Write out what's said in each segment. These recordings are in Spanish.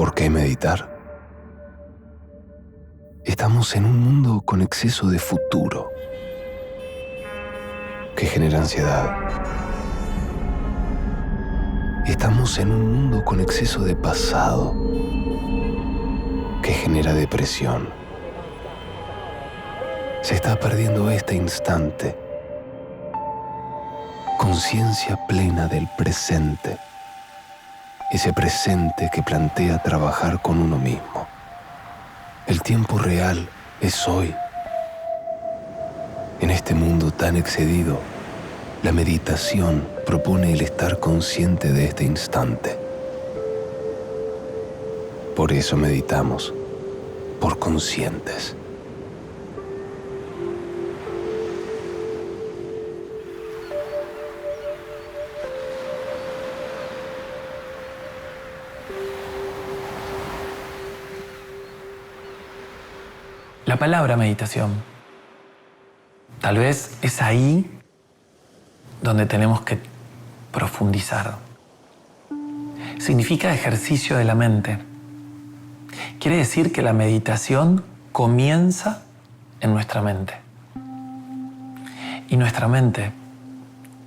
¿Por qué meditar? Estamos en un mundo con exceso de futuro que genera ansiedad. Estamos en un mundo con exceso de pasado que genera depresión. Se está perdiendo este instante. Conciencia plena del presente. Ese presente que plantea trabajar con uno mismo. El tiempo real es hoy. En este mundo tan excedido, la meditación propone el estar consciente de este instante. Por eso meditamos, por conscientes. La palabra meditación, tal vez es ahí donde tenemos que profundizar. Significa ejercicio de la mente. Quiere decir que la meditación comienza en nuestra mente. Y nuestra mente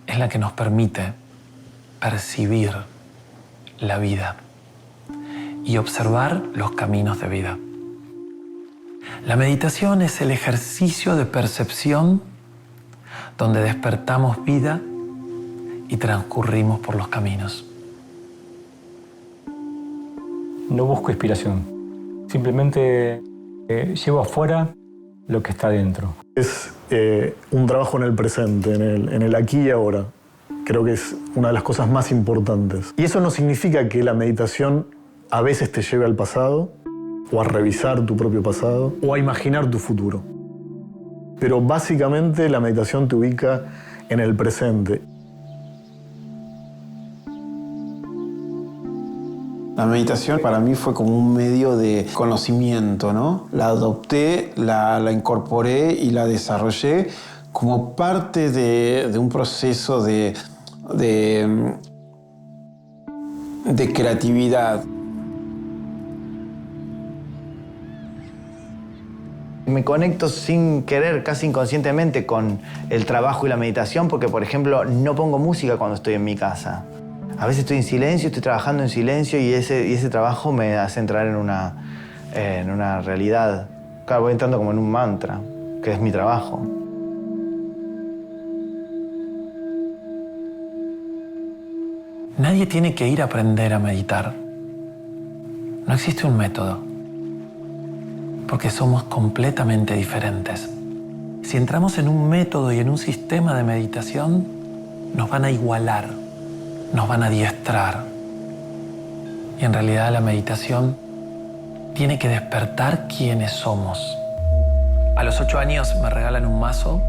es la que nos permite percibir la vida y observar los caminos de vida. La meditación es el ejercicio de percepción donde despertamos vida y transcurrimos por los caminos. No busco inspiración, simplemente llevo afuera lo que está dentro. Es un trabajo en el presente, en el aquí y ahora. Creo que es una de las cosas más importantes. Y eso no significa que la meditación a veces te lleve al pasado, o a revisar tu propio pasado, o a imaginar tu futuro. Pero básicamente la meditación te ubica en el presente. La meditación para mí fue como un medio de conocimiento, ¿no? La adopté, la incorporé y la desarrollé como parte de un proceso de creatividad. Me conecto sin querer, casi inconscientemente, con el trabajo y la meditación porque, por ejemplo, no pongo música cuando estoy en mi casa. A veces estoy en silencio, estoy trabajando en silencio y ese trabajo me hace entrar en una realidad. Claro, voy entrando como en un mantra, que es mi trabajo. Nadie tiene que ir a aprender a meditar. No existe un método, porque somos completamente diferentes. Si entramos en un método y en un sistema de meditación, nos van a igualar, nos van a adiestrar. Y en realidad la meditación tiene que despertar quiénes somos. A los 8 años me regalan un mazo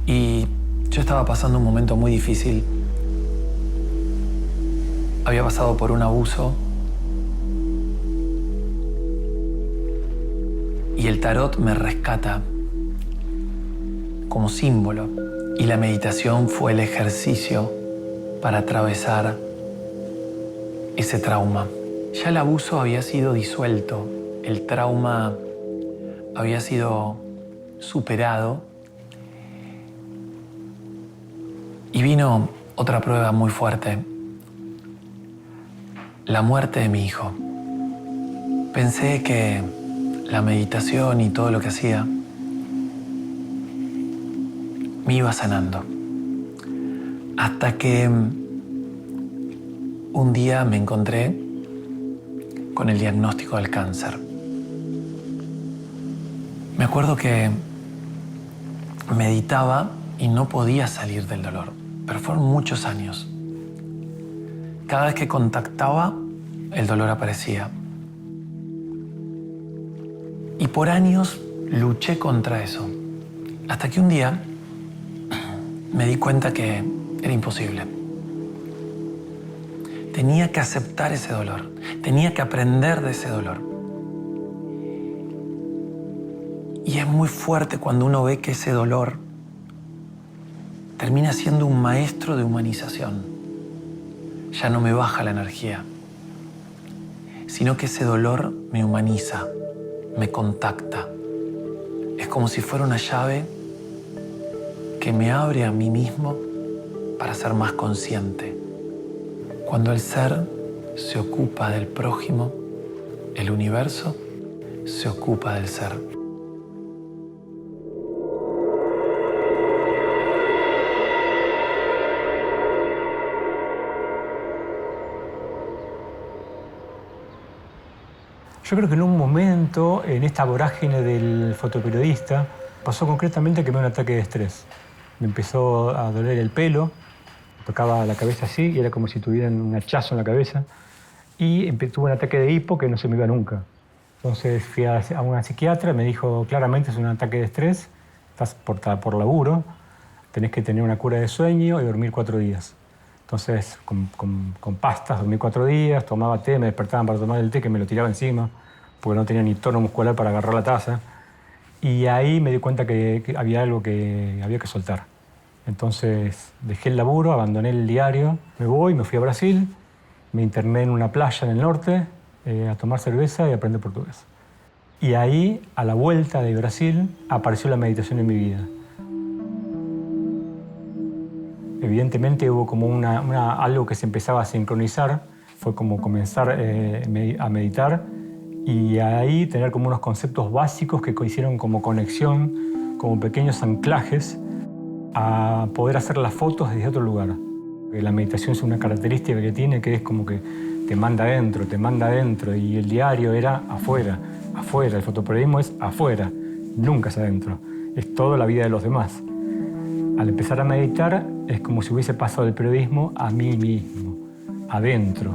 y yo estaba pasando un momento muy difícil. Había pasado por un abuso y el tarot me rescata como símbolo. Y la meditación fue el ejercicio para atravesar ese trauma. Ya el abuso había sido disuelto, el trauma había sido superado y vino otra prueba muy fuerte, la muerte de mi hijo. Pensé que la meditación y todo lo que hacía me iba sanando. Hasta que un día me encontré con el diagnóstico del cáncer. Me acuerdo que meditaba y no podía salir del dolor, pero fueron muchos años. Cada vez que contactaba, el dolor aparecía. Y por años luché contra eso, hasta que un día me di cuenta que era imposible. Tenía que aceptar ese dolor, tenía que aprender de ese dolor. Y es muy fuerte cuando uno ve que ese dolor termina siendo un maestro de humanización. Ya no me baja la energía, sino que ese dolor me humaniza, me contacta. Es como si fuera una llave que me abre a mí mismo para ser más consciente. Cuando el ser se ocupa del prójimo, el universo se ocupa del ser. Yo creo que en un momento, en esta vorágine del fotoperiodista, pasó concretamente que me dio un ataque de estrés. Me empezó a doler el pelo, me tocaba la cabeza así y era como si tuvieran un hachazo en la cabeza. Y tuve un ataque de hipo que no se me iba nunca. Entonces fui a una psiquiatra, me dijo claramente es un ataque de estrés, estás por laburo, tenés que tener una cura de sueño y dormir 4 días. Entonces, con pastas, dormí 4 días, tomaba té, me despertaban para tomar el té, que me lo tiraba encima, porque no tenía ni tono muscular para agarrar la taza. Y ahí me di cuenta que había algo que había que soltar. Entonces, dejé el laburo, abandoné el diario, me fui a Brasil, me interné en una playa en el norte a tomar cerveza y aprender portugués. Y ahí, a la vuelta de Brasil, apareció la meditación en mi vida. Evidentemente hubo como algo que se empezaba a sincronizar, fue como comenzar a meditar y ahí tener como unos conceptos básicos que hicieron como conexión, como pequeños anclajes a poder hacer las fotos desde otro lugar. La meditación es una característica que tiene que es como que te manda adentro y el diario era afuera, el fotoperiodismo es afuera, nunca es adentro, es toda la vida de los demás. Al empezar a meditar es como si hubiese pasado del periodismo a mí mismo, adentro.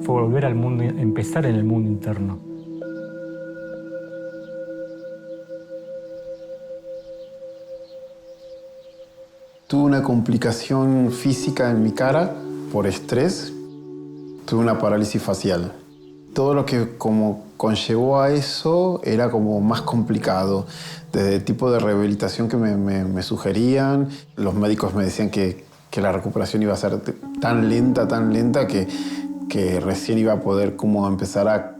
Fue volver al mundo, empezar en el mundo interno. Tuve una complicación física en mi cara por estrés. Tuve una parálisis facial. Todo lo que como conllevó a eso era como más complicado. Desde el tipo de rehabilitación que me sugerían, los médicos me decían que la recuperación iba a ser tan lenta que recién iba a poder como empezar a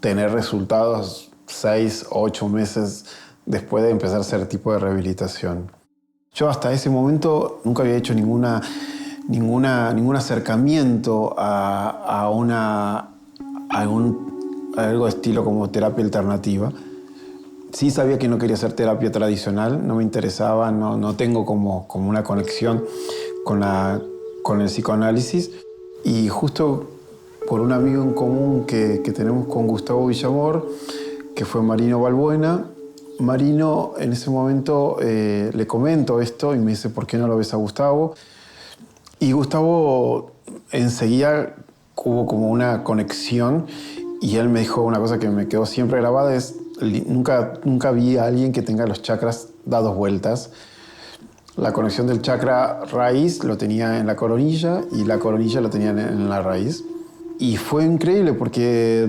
tener resultados 6 o 8 meses después de empezar a hacer tipo de rehabilitación. Yo hasta ese momento nunca había hecho ningún acercamiento a algo estilo como terapia alternativa. Sí sabía que no quería hacer terapia tradicional, no me interesaba, no tengo como una conexión con el psicoanálisis. Y justo por un amigo en común que tenemos con Gustavo Villamor, que fue Marino Balbuena, Marino en ese momento le comento esto y me dice, ¿por qué no lo ves a Gustavo? Y Gustavo enseguida hubo como una conexión y él me dijo una cosa que me quedó siempre grabada, es nunca vi a alguien que tenga los chakras dados vueltas. La conexión del chakra raíz lo tenía en la coronilla y la coronilla lo tenía en la raíz. Y fue increíble porque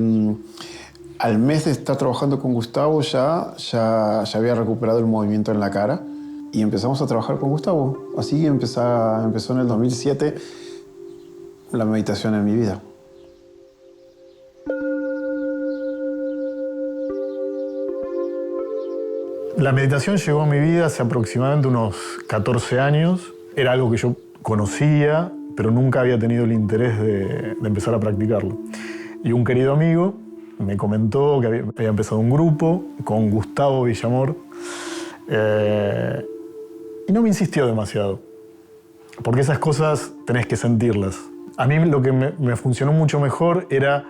al mes de estar trabajando con Gustavo ya había recuperado el movimiento en la cara y empezamos a trabajar con Gustavo. Así empezó en el 2007 la meditación en mi vida. La meditación llegó a mi vida hace aproximadamente unos 14 años. Era algo que yo conocía, pero nunca había tenido el interés de empezar a practicarlo. Y un querido amigo me comentó que había empezado un grupo con Gustavo Villamor y no me insistió demasiado, porque esas cosas tenés que sentirlas. A mí lo que me funcionó mucho mejor era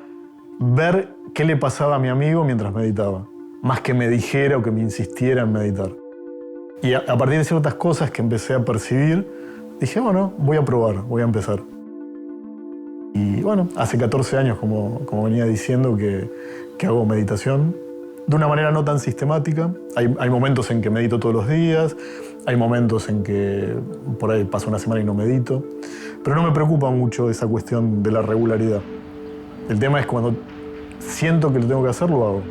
ver qué le pasaba a mi amigo mientras meditaba, más que me dijera o que me insistiera en meditar. Y a partir de ciertas cosas que empecé a percibir, dije, bueno, voy a probar, voy a empezar. Y bueno, hace 14 años, como venía diciendo, que hago meditación. De una manera no tan sistemática. Hay momentos en que medito todos los días, hay momentos en que por ahí paso una semana y no medito. Pero no me preocupa mucho esa cuestión de la regularidad. El tema es cuando siento que lo tengo que hacer, lo hago.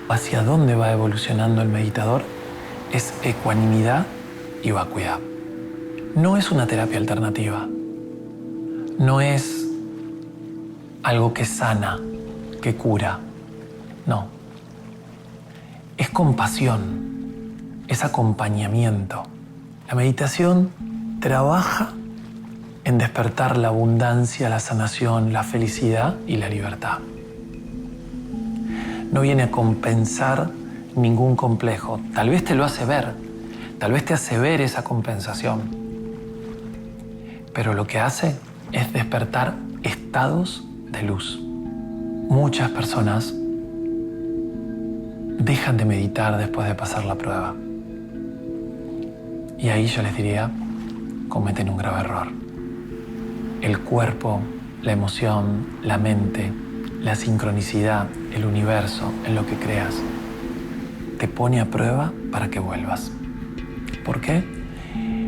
Hacia dónde va evolucionando el meditador es ecuanimidad y vacuidad. no es una terapia alternativa. No es algo que sana, que cura. No. Es compasión, es acompañamiento. La meditación trabaja en despertar la abundancia, la sanación, la felicidad y la libertad. No viene a compensar ningún complejo. Tal vez te lo hace ver, tal vez te hace ver esa compensación. Pero lo que hace es despertar estados de luz. Muchas personas dejan de meditar después de pasar la prueba. Y ahí yo les diría, cometen un grave error. El cuerpo, la emoción, la mente, la sincronicidad, el universo, en lo que creas, te pone a prueba para que vuelvas. ¿Por qué?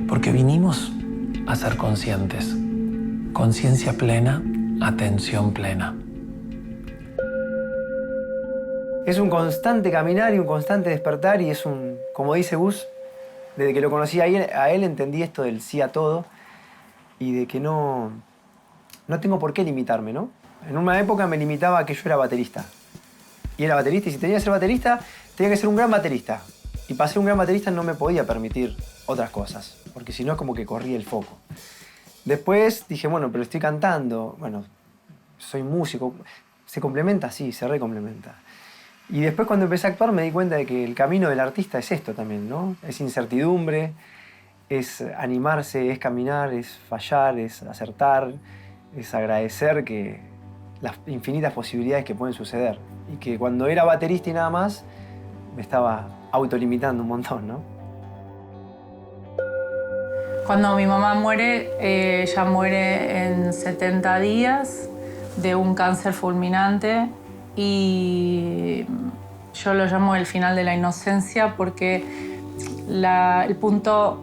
Porque vinimos a ser conscientes. Conciencia plena, atención plena. Es un constante caminar y un constante despertar y es un, como dice Gus, desde que lo conocí a él entendí esto del sí a todo y de que no tengo por qué limitarme, ¿no? En una época me limitaba a que yo era baterista. Y era baterista y si tenía que ser baterista, tenía que ser un gran baterista. Y para ser un gran baterista no me podía permitir otras cosas, porque si no es como que corría el foco. Después dije, bueno, pero estoy cantando, bueno, soy músico. ¿Se complementa? Sí, se recomplementa. Y después cuando empecé a actuar me di cuenta de que el camino del artista es esto también, ¿no? Es incertidumbre, es animarse, es caminar, es fallar, es acertar, es agradecer que las infinitas posibilidades que pueden suceder. Y que cuando era baterista y nada más, me estaba autolimitando un montón, ¿no? Cuando mi mamá muere, ella muere en 70 días de un cáncer fulminante y yo lo llamo el final de la inocencia porque el punto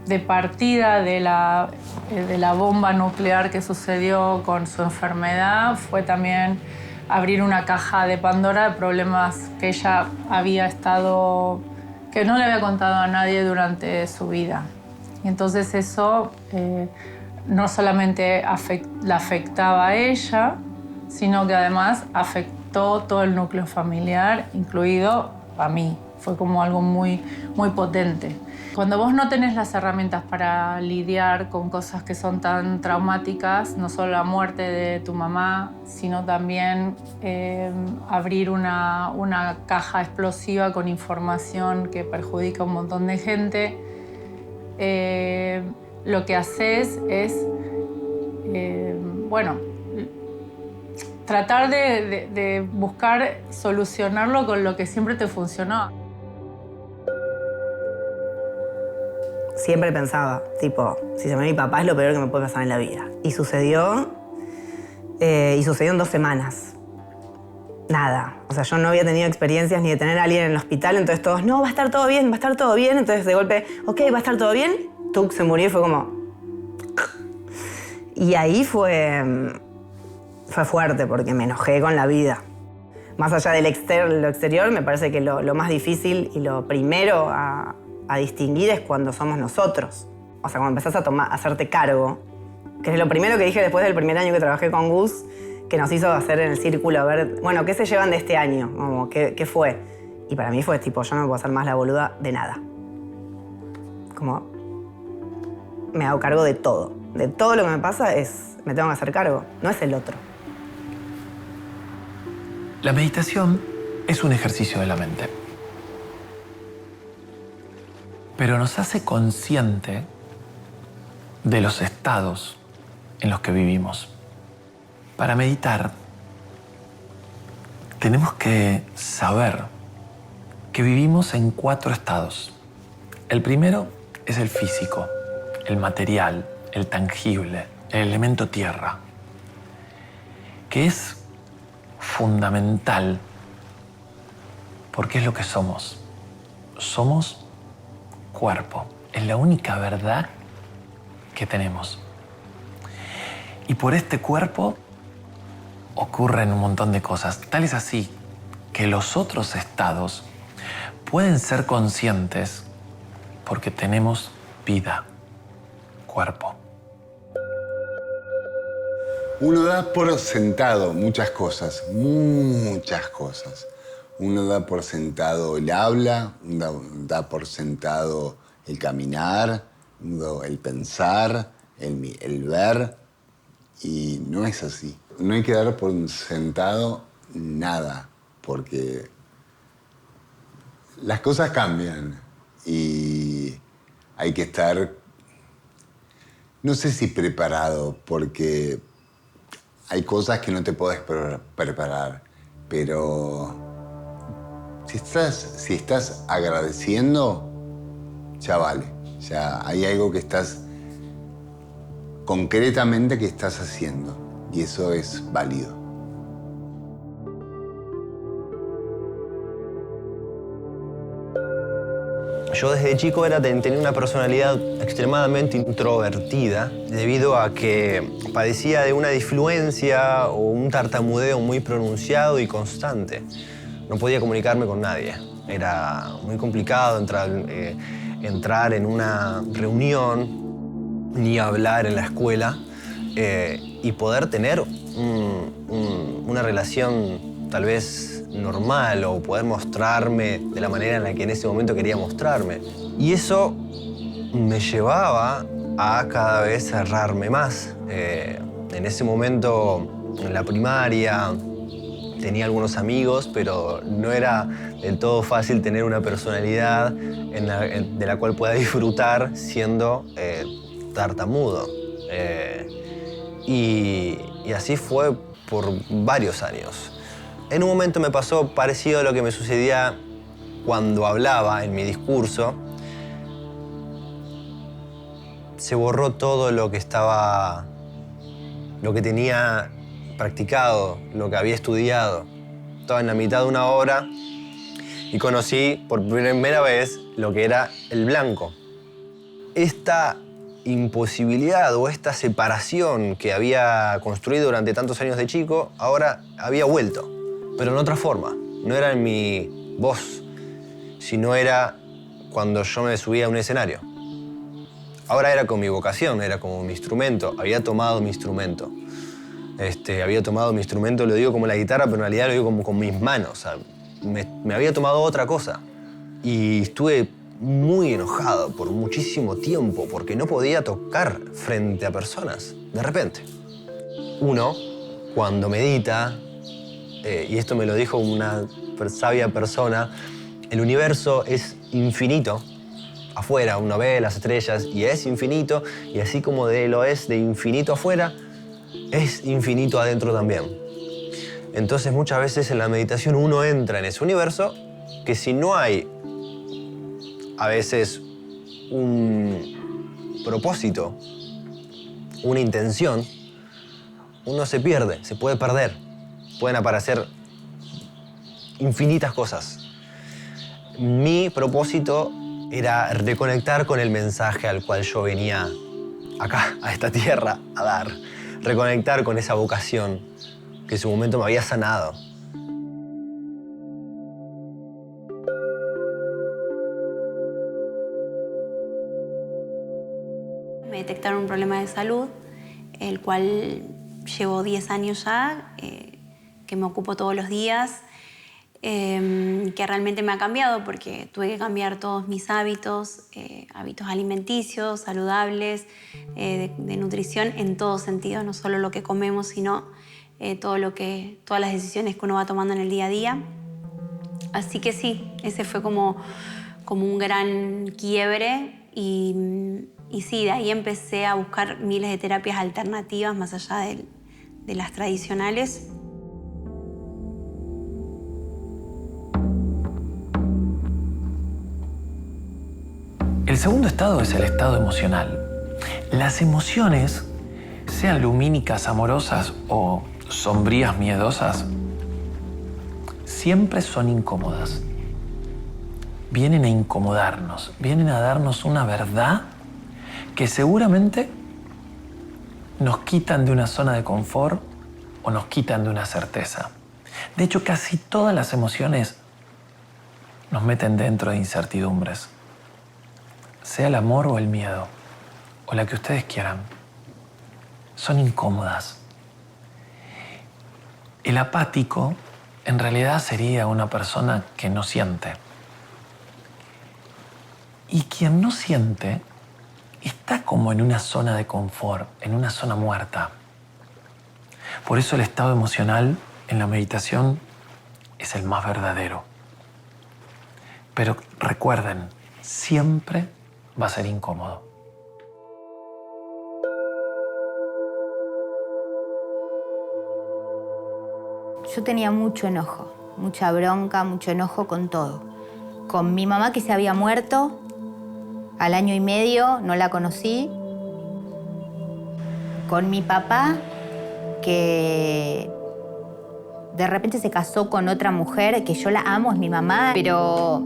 de partida de la bomba nuclear que sucedió con su enfermedad fue también abrir una caja de Pandora de problemas que ella había estado, que no le había contado a nadie durante su vida. Y entonces eso no solamente la afectaba a ella, sino que además afectó todo el núcleo familiar, incluido a mí. Fue como algo muy, muy potente. Cuando vos no tenés las herramientas para lidiar con cosas que son tan traumáticas, no solo la muerte de tu mamá, sino también abrir una caja explosiva con información que perjudica a un montón de gente, lo que haces es, tratar de buscar solucionarlo con lo que siempre te funcionó. Siempre pensaba, tipo, si se me va mi papá es lo peor que me puede pasar en la vida. Y sucedió en 2 semanas. Nada. O sea, yo no había tenido experiencias ni de tener a alguien en el hospital, entonces todos, no, va a estar todo bien, va a estar todo bien. Entonces de golpe, ok, va a estar todo bien. Tuc se murió y fue como... Y ahí fue fuerte porque me enojé con la vida. Más allá de lo exterior, me parece que lo más difícil y lo primero a distinguir es cuando somos nosotros. O sea, cuando empezás a hacerte cargo, que es lo primero que dije después del primer año que trabajé con Gus, que nos hizo hacer en el círculo, a ver, bueno, ¿qué se llevan de este año? Como, ¿qué fue? Y para mí fue tipo, yo no me puedo hacer más la boluda de nada. Como, me hago cargo de todo. De todo lo que me pasa me tengo que hacer cargo, no es el otro. La meditación es un ejercicio de la mente. Pero nos hace consciente de los estados en los que vivimos. Para meditar, tenemos que saber que vivimos en 4 estados. El primero es el físico, el material, el tangible, el elemento tierra, que es fundamental porque es lo que somos. Somos cuerpo. Es la única verdad que tenemos. Y por este cuerpo ocurren un montón de cosas. Tal es así que los otros estados pueden ser conscientes porque tenemos vida. cuerpo. Uno da por sentado muchas cosas, muchas cosas. Uno da por sentado el habla, uno da por sentado el caminar, el pensar, el ver, y no es así. No hay que dar por sentado nada, porque las cosas cambian y hay que estar, no sé si preparado, porque hay cosas que no te podés preparar, pero si estás agradeciendo, ya vale. Ya hay algo que estás concretamente que estás haciendo y eso es válido. Yo desde chico tenía una personalidad extremadamente introvertida debido a que padecía de una disfluencia o un tartamudeo muy pronunciado y constante. No podía comunicarme con nadie. Era muy complicado entrar en una reunión ni hablar en la escuela y poder tener una relación tal vez normal o poder mostrarme de la manera en la que en ese momento quería mostrarme. Y eso me llevaba a cada vez cerrarme más. En ese momento, en la primaria, tenía algunos amigos, pero no era del todo fácil tener una personalidad de la cual pueda disfrutar siendo tartamudo. Y así fue por varios años. En un momento me pasó parecido a lo que me sucedía cuando hablaba en mi discurso. Se borró todo lo que tenía practicado, lo que había estudiado. Estaba en la mitad de una obra y conocí por primera vez lo que era el blanco. Esta imposibilidad o esta separación que había construido durante tantos años de chico, ahora había vuelto. Pero en otra forma. No era en mi voz, sino era cuando yo me subía a un escenario. Ahora era con mi vocación, era como mi instrumento. Había tomado mi instrumento. Lo digo como la guitarra, pero en realidad lo digo como con mis manos. O sea, me había tomado otra cosa. Y estuve muy enojado por muchísimo tiempo porque no podía tocar frente a personas, de repente. Uno, cuando medita, y esto me lo dijo una sabia persona, el universo es infinito. Afuera uno ve las estrellas y es infinito, y así como lo es de infinito afuera, es infinito adentro también. Entonces muchas veces en la meditación uno entra en ese universo que si no hay a veces un propósito, una intención, uno se pierde, se puede perder. Pueden aparecer infinitas cosas. Mi propósito era reconectar con el mensaje al cual yo venía acá, a esta tierra, a dar. Reconectar con esa vocación que en su momento me había sanado. Me detectaron un problema de salud, el cual llevo 10 años ya, que me ocupo todos los días, que realmente me ha cambiado porque tuve que cambiar todos mis hábitos, hábitos alimenticios, saludables, de nutrición en todo sentido, no solo lo que comemos, sino todas las decisiones que uno va tomando en el día a día. Así que sí, ese fue como un gran quiebre y sí, de ahí empecé a buscar miles de terapias alternativas más allá de las tradicionales. El segundo estado es el estado emocional. Las emociones, sean lumínicas, amorosas o sombrías, miedosas, siempre son incómodas. Vienen a incomodarnos, vienen a darnos una verdad que seguramente nos quitan de una zona de confort o nos quitan de una certeza. De hecho, casi todas las emociones nos meten dentro de incertidumbres, sea el amor o el miedo, o la que ustedes quieran, son incómodas. El apático en realidad sería una persona que no siente. Y quien no siente está como en una zona de confort, en una zona muerta. Por eso el estado emocional en la meditación es el más verdadero. Pero recuerden, siempre va a ser incómodo. Yo tenía mucho enojo, mucha bronca, mucho enojo con todo. Con mi mamá que se había muerto, al año y medio no la conocí. Con mi papá que de repente se casó con otra mujer, que yo la amo, es mi mamá, pero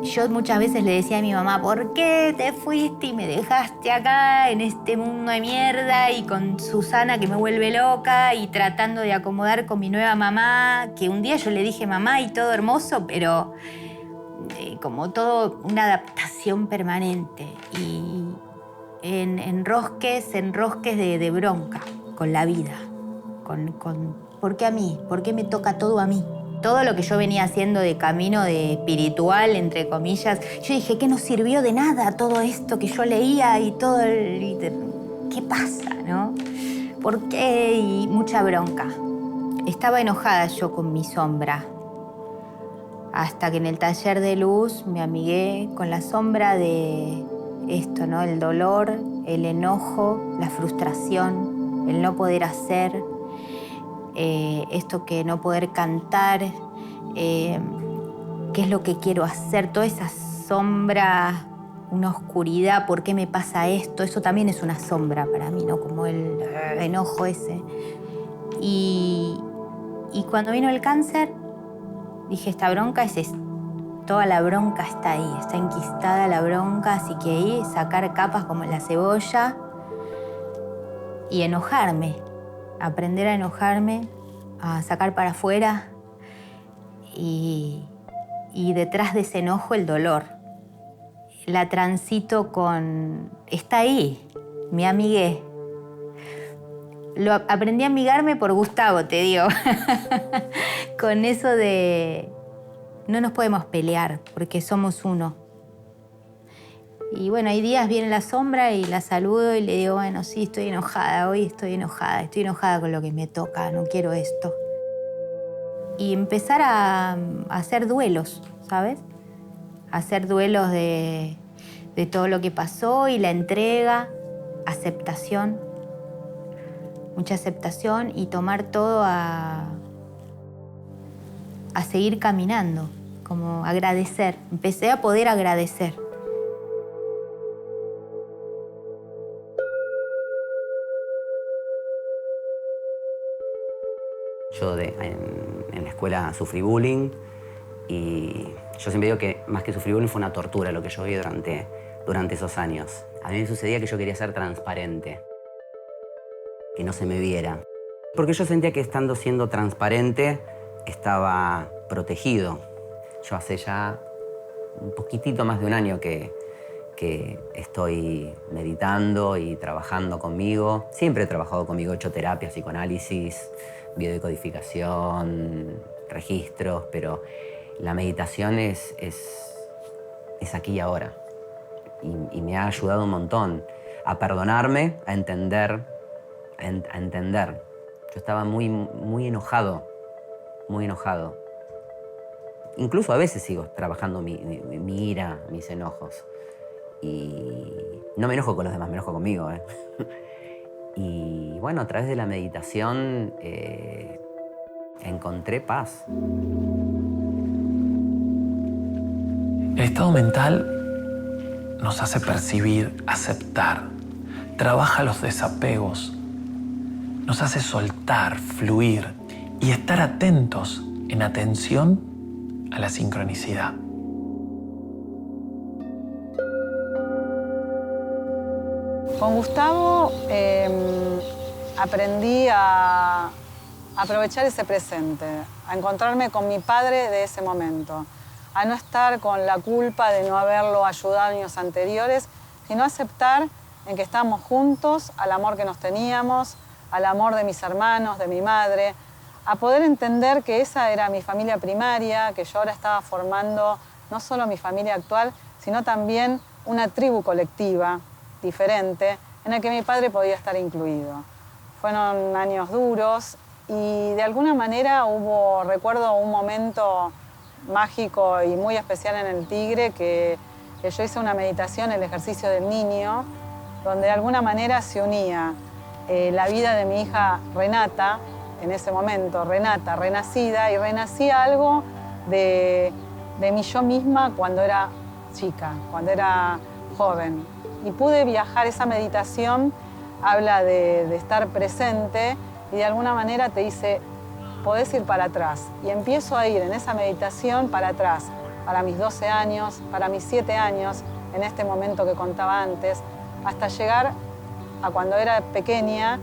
yo muchas veces le decía a mi mamá, ¿por qué te fuiste y me dejaste acá en este mundo de mierda? Y con Susana que me vuelve loca y tratando de acomodar con mi nueva mamá, que un día yo le dije mamá y todo hermoso, pero como todo una adaptación permanente y en enrosques de bronca con la vida, ¿por qué a mí? ¿Por qué me toca todo a mí? Todo lo que yo venía haciendo de camino de espiritual, entre comillas, yo dije, ¿qué no sirvió de nada todo esto que yo leía y todo ¿qué pasa, no? ¿Por qué? Y mucha bronca. Estaba enojada yo con mi sombra. Hasta que en el taller de luz me amigué con la sombra de esto, ¿no? El dolor, el enojo, la frustración, el no poder hacer, esto que no poder cantar, qué es lo que quiero hacer, toda esa sombra, una oscuridad, ¿por qué me pasa esto? Eso también es una sombra para mí, ¿no? Como el enojo ese. Y cuando vino el cáncer, dije, esta bronca es esto. Toda la bronca está ahí, está enquistada la bronca, así que ahí sacar capas como la cebolla y enojarme, aprender a enojarme, a sacar para afuera y detrás de ese enojo el dolor. La transito con... está ahí, me amigué. Aprendí a amigarme por Gustavo, te digo. Con eso de... no nos podemos pelear porque somos uno. Y bueno, hay días viene la sombra y la saludo y le digo, bueno, sí, estoy enojada, hoy estoy enojada con lo que me toca, no quiero esto. Y empezar a hacer duelos, ¿sabes? Hacer duelos de todo lo que pasó y la entrega, aceptación, mucha aceptación y tomar todo a seguir caminando, como agradecer. Empecé a poder agradecer. Yo en la escuela sufrí bullying y yo siempre digo que más que sufrir bullying fue una tortura lo que yo vi durante esos años. A mí me sucedía que yo quería ser transparente, que no se me viera. Porque yo sentía que siendo transparente estaba protegido. Yo hace ya un poquitito más de un año que estoy meditando y trabajando conmigo. Siempre he trabajado conmigo, he hecho terapia, psicoanálisis, biodecodificación, registros, pero la meditación es aquí y ahora. Y me ha ayudado un montón a perdonarme, a entender. Yo estaba muy enojado, muy enojado. Incluso a veces sigo trabajando mi ira, mis enojos. Y no me enojo con los demás, me enojo conmigo, ¿eh? Y bueno, a través de la meditación encontré paz. El estado mental nos hace percibir, aceptar, trabaja los desapegos, nos hace soltar, fluir y estar atentos, en atención a la sincronicidad. Con Gustavo aprendí a aprovechar ese presente, a encontrarme con mi padre de ese momento, a no estar con la culpa de no haberlo ayudado años anteriores, sino aceptar en que estamos juntos, al amor que nos teníamos, al amor de mis hermanos, de mi madre, a poder entender que esa era mi familia primaria, que yo ahora estaba formando no solo mi familia actual, sino también una tribu colectiva diferente en la que mi padre podía estar incluido. Fueron años duros y de alguna manera recuerdo un momento mágico y muy especial en el Tigre, que yo hice una meditación, el ejercicio del niño, donde de alguna manera se unía la vida de mi hija Renata, en ese momento, Renata renacida, y renacía algo de mi yo misma cuando era chica, cuando era joven. Y pude viajar, esa meditación habla de estar presente y de alguna manera te dice, podés ir para atrás. Y empiezo a ir en esa meditación para atrás, para mis 12 años, para mis 7 años, en este momento que contaba antes, hasta llegar a cuando era pequeña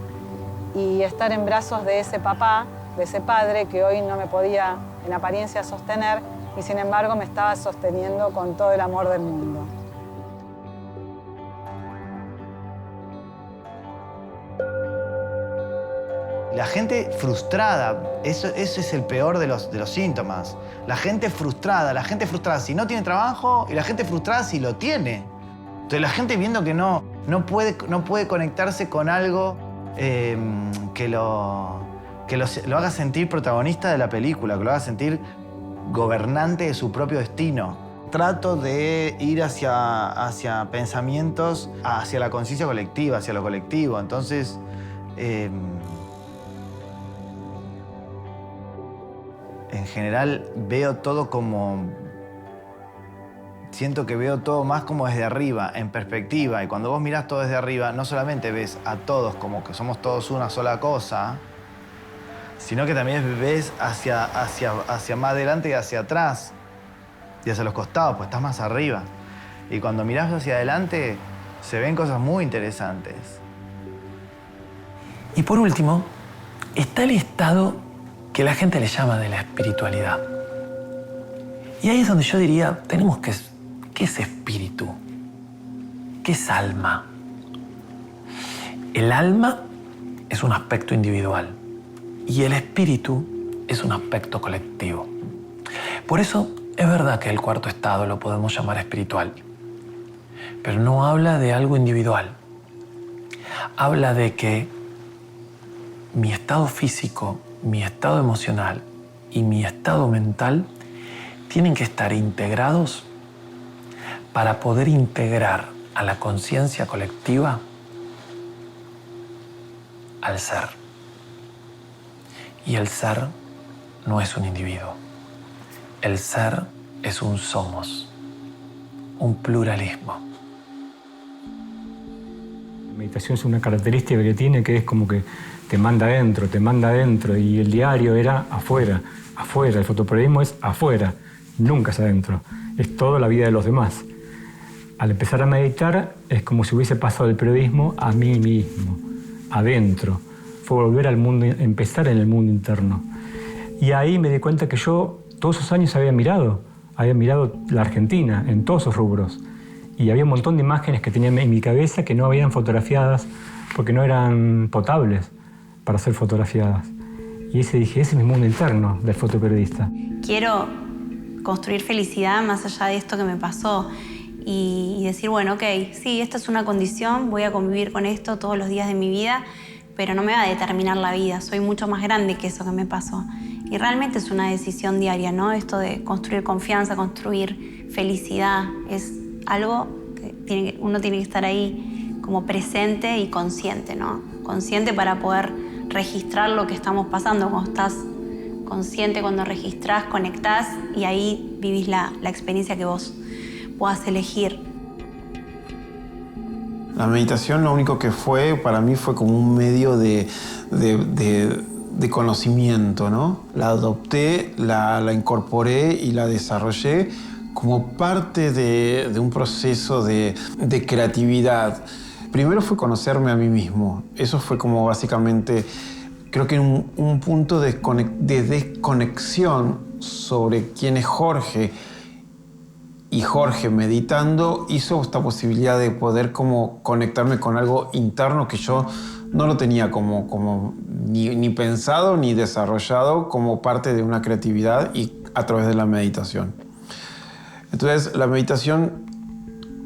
y estar en brazos de ese papá, de ese padre que hoy no me podía en apariencia sostener y sin embargo me estaba sosteniendo con todo el amor del mundo. La gente frustrada, eso es el peor de los síntomas. La gente frustrada, si no tiene trabajo, y la gente frustrada si lo tiene. Entonces la gente viendo que no puede conectarse con algo que lo haga sentir protagonista de la película, que lo haga sentir gobernante de su propio destino. Trato de ir hacia pensamientos, hacia la conciencia colectiva, hacia lo colectivo. Entonces, en general veo todo siento que veo todo más como desde arriba, en perspectiva. Y cuando vos mirás todo desde arriba, no solamente ves a todos como que somos todos una sola cosa, sino que también ves hacia más adelante y hacia atrás. Y hacia los costados, pues estás más arriba. Y cuando mirás hacia adelante, se ven cosas muy interesantes. Y por último, está el estado que la gente le llama de la espiritualidad. Y ahí es donde yo diría, ¿qué es espíritu? ¿Qué es alma? El alma es un aspecto individual y el espíritu es un aspecto colectivo. Por eso es verdad que el cuarto estado lo podemos llamar espiritual, pero no habla de algo individual. Habla de que mi estado físico, mi estado emocional y mi estado mental tienen que estar integrados para poder integrar a la conciencia colectiva al ser. Y el ser no es un individuo. El ser es un somos, un pluralismo. La meditación es una característica que tiene, que es como que te manda adentro, y el diario era afuera, el fotoperiodismo es afuera, nunca es adentro, es toda la vida de los demás. Al empezar a meditar es como si hubiese pasado del periodismo a mí mismo, adentro. Fue volver al mundo, empezar en el mundo interno. Y ahí me di cuenta que yo todos esos años había mirado la Argentina en todos sus rubros. Y había un montón de imágenes que tenía en mi cabeza que no habían fotografiadas porque no eran potables para ser fotografiadas. Y dije, ese es mi mundo interno del fotoperiodista. Quiero construir felicidad más allá de esto que me pasó y decir, bueno, ok, sí, esta es una condición, voy a convivir con esto todos los días de mi vida, pero no me va a determinar la vida, soy mucho más grande que eso que me pasó. Y realmente es una decisión diaria, ¿no? Esto de construir confianza, construir felicidad, es algo que uno tiene que estar ahí como presente y consciente, ¿no? Consciente para poder registrar lo que estamos pasando. Cuando estás consciente, cuando registrás, conectás y ahí vivís la experiencia que vos puedas elegir. La meditación lo único que fue, para mí, fue como un medio de conocimiento, ¿no? La adopté, la incorporé y la desarrollé como parte de un proceso de creatividad. Primero fue conocerme a mí mismo. Eso fue como básicamente, creo que un punto de desconexión sobre quién es Jorge y Jorge meditando hizo esta posibilidad de poder como conectarme con algo interno que yo no lo tenía como ni pensado ni desarrollado como parte de una creatividad y a través de la meditación. Entonces la meditación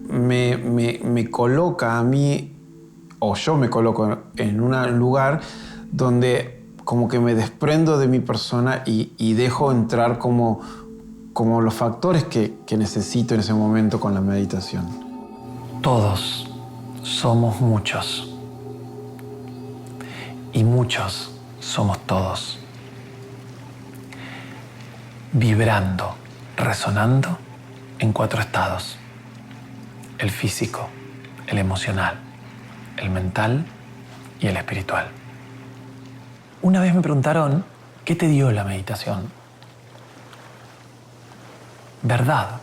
me coloca a mí, o yo me coloco en un lugar donde como que me desprendo de mi persona y dejo entrar como los factores que necesito en ese momento con la meditación. Todos somos muchos. Y muchos somos todos. Vibrando, resonando en 4 estados. El físico, el emocional, el mental y el espiritual. Una vez me preguntaron, ¿qué te dio la meditación? Verdad,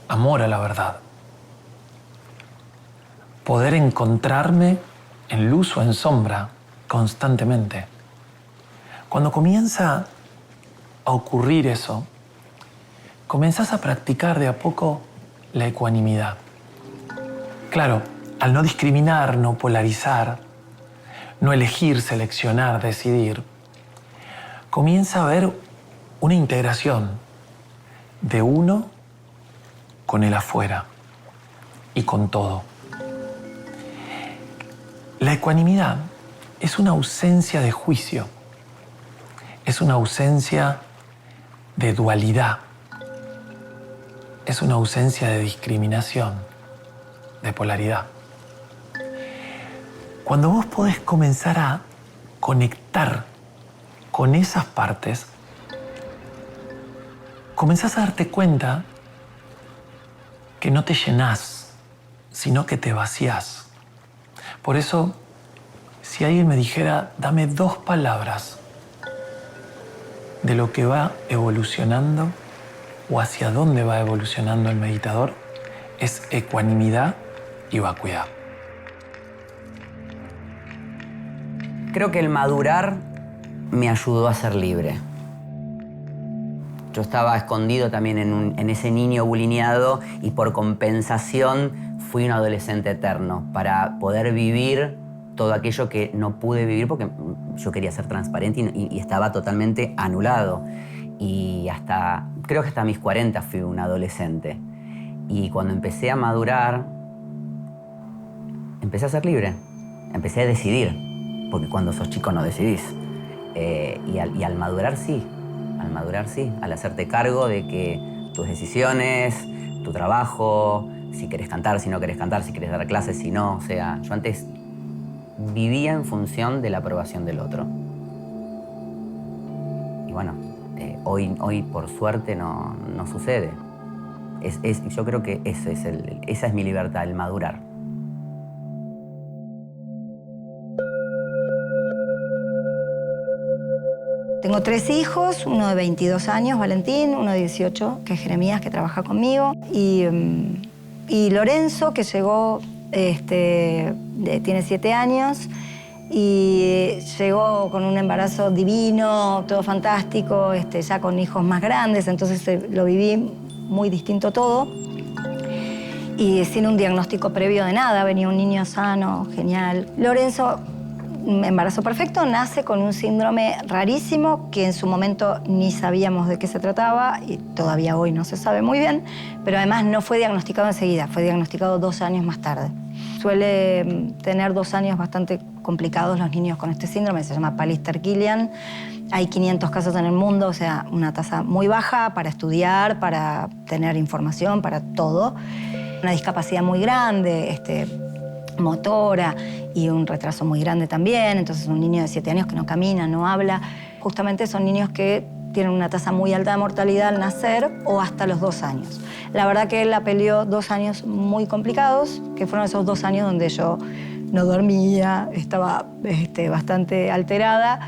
amor a la verdad. Poder encontrarme en luz o en sombra constantemente. Cuando comienza a ocurrir eso, comenzás a practicar de a poco la ecuanimidad. Claro, al no discriminar, no polarizar, no elegir, seleccionar, decidir, comienza a haber una integración de uno con el afuera y con todo. La ecuanimidad es una ausencia de juicio, es una ausencia de dualidad, es una ausencia de discriminación, de polaridad. Cuando vos podés comenzar a conectar con esas partes, comenzás a darte cuenta que no te llenás, sino que te vacías. Por eso, si alguien me dijera, dame 2 palabras de lo que va evolucionando o hacia dónde va evolucionando el meditador, es ecuanimidad y vacuidad. Creo que el madurar me ayudó a ser libre. Yo estaba escondido también en ese niño bulineado y por compensación fui un adolescente eterno para poder vivir todo aquello que no pude vivir porque yo quería ser transparente y estaba totalmente anulado. Y creo que hasta mis 40 fui un adolescente. Y cuando empecé a madurar, empecé a ser libre, empecé a decidir, porque cuando sos chico no decidís. Y al madurar sí, al hacerte cargo de que tus decisiones, tu trabajo, si querés cantar, si no querés cantar, si querés dar clases, si no. O sea, yo antes vivía en función de la aprobación del otro. Y bueno, hoy por suerte no sucede. Yo creo que esa es mi libertad, el madurar. Tengo 3 hijos, uno de 22 años, Valentín, uno de 18, que es Jeremías, que trabaja conmigo, y Lorenzo, que llegó, tiene 7 años, y llegó con un embarazo divino, todo fantástico, ya con hijos más grandes, entonces lo viví muy distinto todo. Y sin un diagnóstico previo de nada, venía un niño sano, genial. Lorenzo, embarazo perfecto, nace con un síndrome rarísimo que en su momento ni sabíamos de qué se trataba y todavía hoy no se sabe muy bien, pero además no fue diagnosticado enseguida, fue diagnosticado 2 años más tarde. Suele tener 2 años bastante complicados los niños con este síndrome, se llama Pallister-Killian. Hay 500 casos en el mundo, o sea, una tasa muy baja para estudiar, para tener información, para todo. Una discapacidad muy grande, motora y un retraso muy grande también. Entonces, un niño de 7 años que no camina, no habla. Justamente son niños que tienen una tasa muy alta de mortalidad al nacer o hasta los 2 años. La verdad que él la peleó 2 años muy complicados, que fueron esos 2 años donde yo no dormía, estaba bastante alterada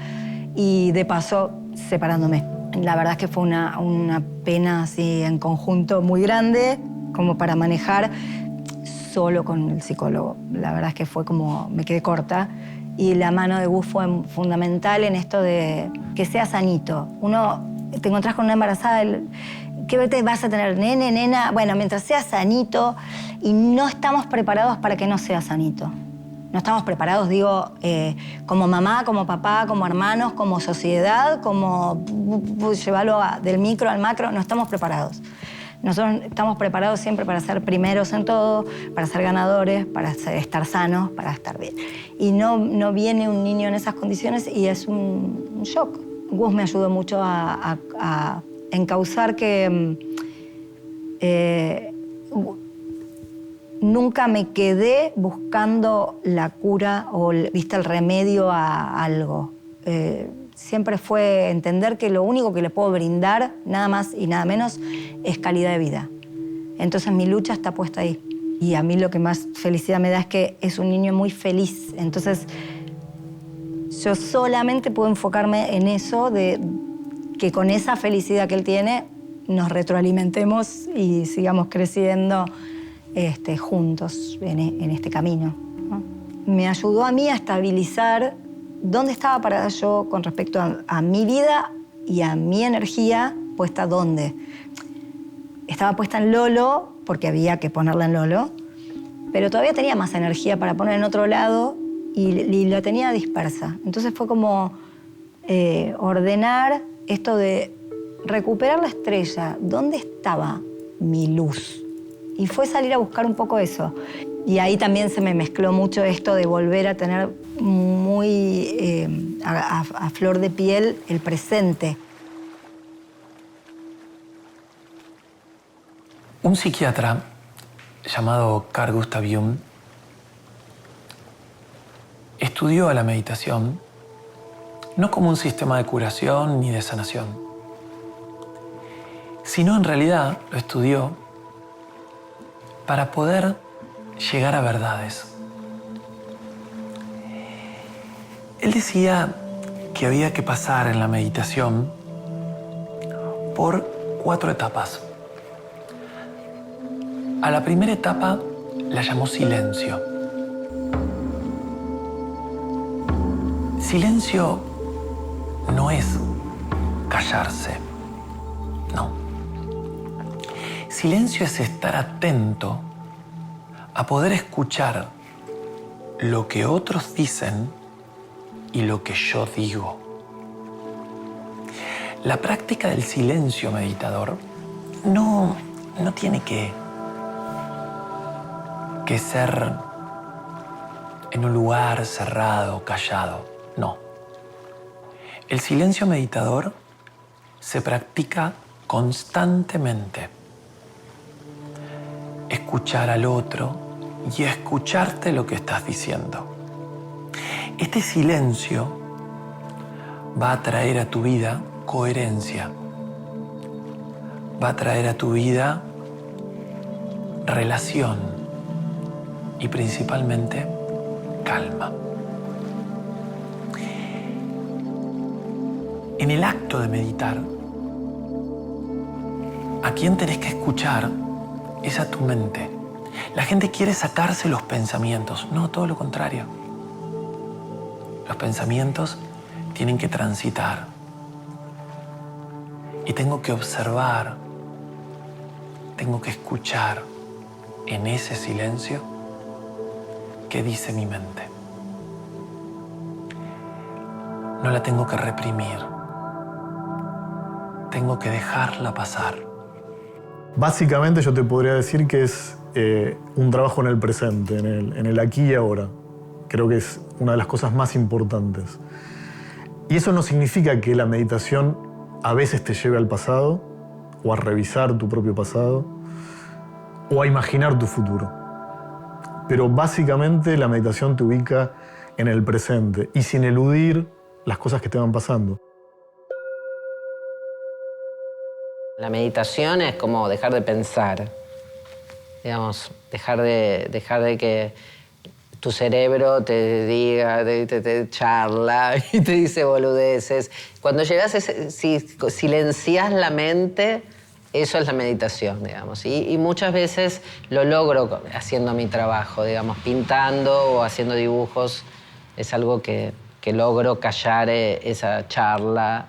y de paso separándome. La verdad es que fue una pena así en conjunto muy grande como para manejar solo con el psicólogo. La verdad es que fue como, me quedé corta y la mano de Gus fue fundamental en esto de que sea sanito. Uno, te encontrás con una embarazada ¿qué te vas a tener, nene, nena? Bueno, mientras sea sanito, y no estamos preparados para que no sea sanito. No estamos preparados, digo, como mamá, como papá, como hermanos, como sociedad, como llevarlo del micro al macro, no estamos preparados. Nosotros estamos preparados siempre para ser primeros en todo, para ser ganadores, para estar sanos, para estar bien. Y no viene un niño en esas condiciones y es un shock. Gus me ayudó mucho a encauzar que nunca me quedé buscando la cura o ¿viste? El remedio a algo. Siempre fue entender que lo único que le puedo brindar, nada más y nada menos, es calidad de vida. Entonces mi lucha está puesta ahí. Y a mí lo que más felicidad me da es que es un niño muy feliz. Entonces yo solamente puedo enfocarme en eso, de que con esa felicidad que él tiene nos retroalimentemos y sigamos creciendo juntos en este camino, ¿no? Me ayudó a mí a estabilizar dónde estaba parada yo con respecto a mi vida y a mi energía puesta dónde. Estaba puesta en Lolo, porque había que ponerla en Lolo, pero todavía tenía más energía para poner en otro lado y la tenía dispersa. Entonces fue como ordenar esto de recuperar la estrella. ¿Dónde estaba mi luz? Y fue salir a buscar un poco eso. Y ahí también se me mezcló mucho esto de volver a tener muy a flor de piel el presente. Un psiquiatra llamado Carl Gustav Jung estudió a la meditación no como un sistema de curación ni de sanación, sino en realidad lo estudió para poder llegar a verdades. Él decía que había que pasar en la meditación por 4 etapas. A la primera etapa la llamó silencio. Silencio no es callarse, no. Silencio es estar atento a poder escuchar lo que otros dicen y lo que yo digo. La práctica del silencio meditador no tiene que ser en un lugar cerrado, callado. No. El silencio meditador se practica constantemente. Escuchar al otro y escucharte lo que estás diciendo. Este silencio va a traer a tu vida coherencia. Va a traer a tu vida relación y principalmente calma. En el acto de meditar, a quien tenés que escuchar es a tu mente. La gente quiere sacarse los pensamientos. No, todo lo contrario. Los pensamientos tienen que transitar. Y tengo que observar, tengo que escuchar en ese silencio qué dice mi mente. No la tengo que reprimir. Tengo que dejarla pasar. Básicamente yo te podría decir que es un trabajo en el presente, en el aquí y ahora. Creo que es una de las cosas más importantes. Y eso no significa que la meditación a veces te lleve al pasado, o a revisar tu propio pasado, o a imaginar tu futuro. Pero básicamente la meditación te ubica en el presente y sin eludir las cosas que te van pasando. La meditación es como dejar de pensar, digamos, dejar de que tu cerebro te diga, te charla y te dice boludeces. Cuando llegas, si silencias la mente, eso es la meditación, digamos. Y muchas veces lo logro haciendo mi trabajo, digamos, pintando o haciendo dibujos. Es algo que logro callar esa charla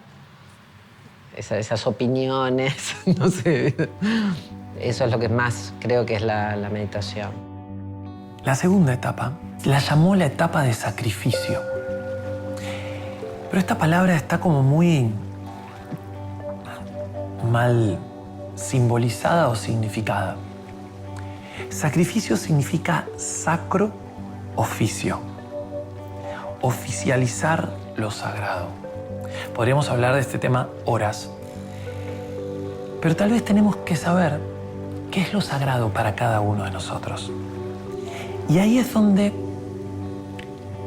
esas opiniones, no sé. Eso es lo que más creo que es la meditación. La segunda etapa la llamó la etapa de sacrificio. Pero esta palabra está como muy mal simbolizada o significada. Sacrificio significa sacro oficio. Oficializar lo sagrado. Podríamos hablar de este tema horas. Pero tal vez tenemos que saber qué es lo sagrado para cada uno de nosotros. Y ahí es donde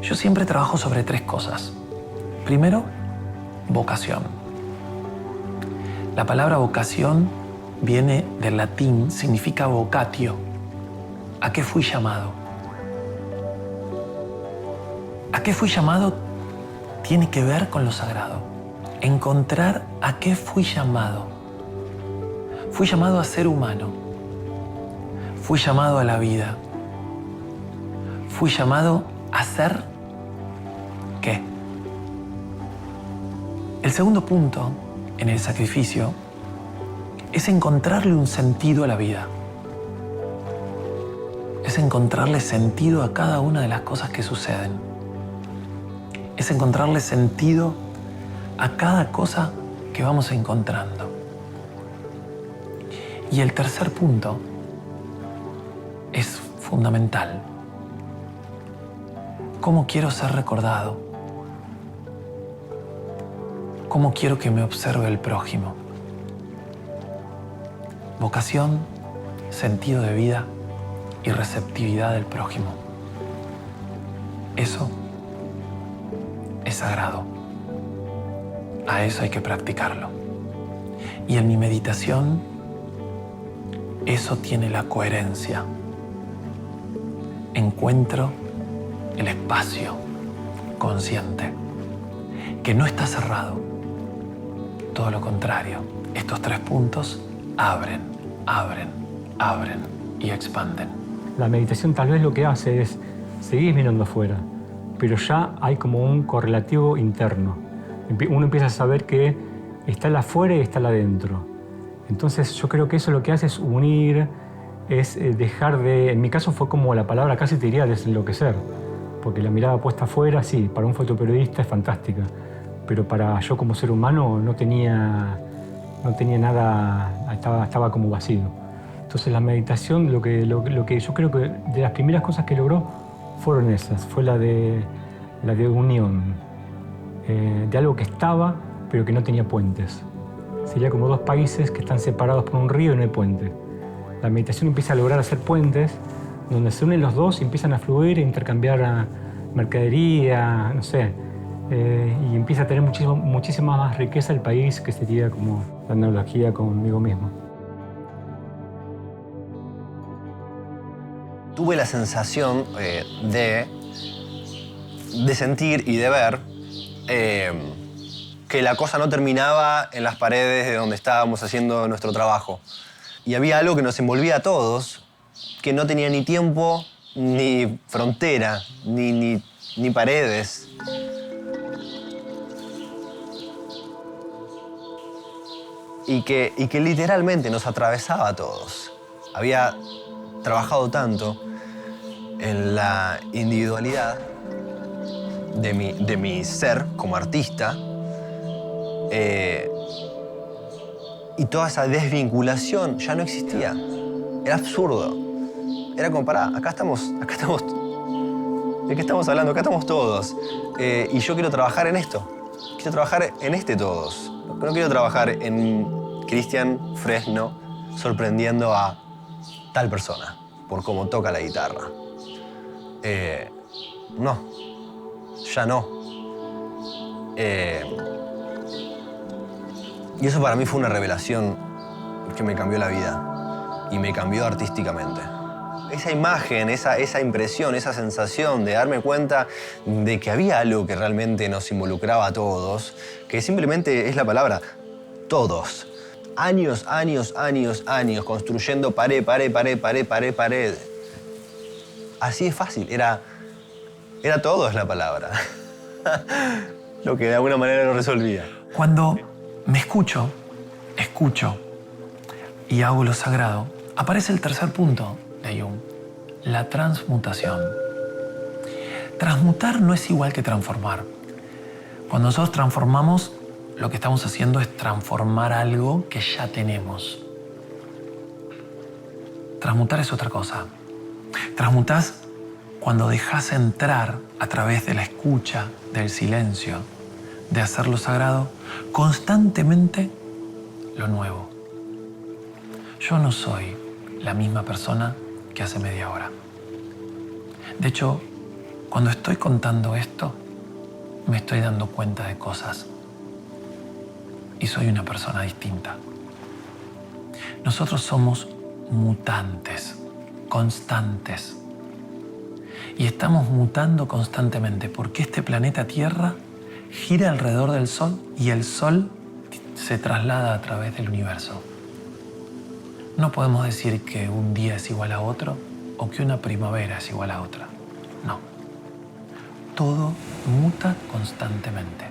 yo siempre trabajo sobre 3 cosas. Primero, vocación. La palabra vocación viene del latín, significa vocatio. ¿A qué fui llamado? ¿A qué fui llamado? Tiene que ver con lo sagrado. Encontrar a qué fui llamado. Fui llamado a ser humano. Fui llamado a la vida. Fui llamado a ser ¿qué? El segundo punto en el sacrificio es encontrarle un sentido a la vida. Es encontrarle sentido a cada una de las cosas que suceden. Es encontrarle sentido a cada cosa que vamos encontrando. Y el tercer punto es fundamental. ¿Cómo quiero ser recordado? ¿Cómo quiero que me observe el prójimo? Vocación, sentido de vida y receptividad del prójimo. Eso es sagrado. A eso hay que practicarlo. Y en mi meditación, eso tiene la coherencia. Encuentro el espacio consciente, que no está cerrado. Todo lo contrario, estos 3 puntos abren, abren, abren y expanden. La meditación tal vez lo que hace es seguir mirando afuera, pero ya hay como un correlativo interno. Uno empieza a saber que está el afuera y está el adentro. Entonces yo creo que eso lo que hace es unir, es dejar de... En mi caso fue como la palabra casi te diría desenloquecer, porque la mirada puesta afuera, sí, para un fotoperiodista es fantástica, pero para yo como ser humano no tenía nada, estaba como vacío. Entonces la meditación, lo que yo creo que de las primeras cosas que logró fueron esas, fue la de unión, de algo que estaba pero que no tenía puentes. Sería como 2 países que están separados por un río y no hay puente. La meditación empieza a lograr hacer puentes donde se unen los dos y empiezan a fluir e intercambiar mercadería, no sé, y empieza a tener muchísima más riqueza el país, que sería como la analogía conmigo mismo. Tuve la sensación de sentir y de ver que la cosa no terminaba en las paredes de donde estábamos haciendo nuestro trabajo. Y había algo que nos envolvía a todos, que no tenía ni tiempo, ni frontera, ni paredes. Y que literalmente nos atravesaba a todos. Había trabajado tanto en la individualidad de mi ser como artista, y toda esa desvinculación ya no existía. Era absurdo. Era como, pará, acá estamos, ¿de qué estamos hablando? Acá estamos todos. Y yo quiero trabajar en esto. Quiero trabajar en este todos. No quiero trabajar en Cristian Fresno sorprendiendo a tal persona por cómo toca la guitarra. No, ya no. Y eso para mí fue una revelación que me cambió la vida y me cambió artísticamente. Esa imagen, esa impresión, esa sensación de darme cuenta de que había algo que realmente nos involucraba a todos, que simplemente es la palabra, todos. Años, construyendo pared. Así es fácil, era todo es la palabra. Lo que de alguna manera lo resolvía. Cuando me escucho y hago lo sagrado, aparece el tercer punto de Jung, la transmutación. Transmutar no es igual que transformar. Cuando nosotros transformamos, lo que estamos haciendo es transformar algo que ya tenemos. Transmutar es otra cosa. Transmutás cuando dejas entrar a través de la escucha, del silencio, de hacer lo sagrado, constantemente lo nuevo. Yo no soy la misma persona que hace media hora. De hecho, cuando estoy contando esto, me estoy dando cuenta de cosas. Y soy una persona distinta. Nosotros somos mutantes, constantes. Y estamos mutando constantemente porque este planeta Tierra gira alrededor del Sol y el Sol se traslada a través del universo. No podemos decir que un día es igual a otro o que una primavera es igual a otra. No. Todo muta constantemente.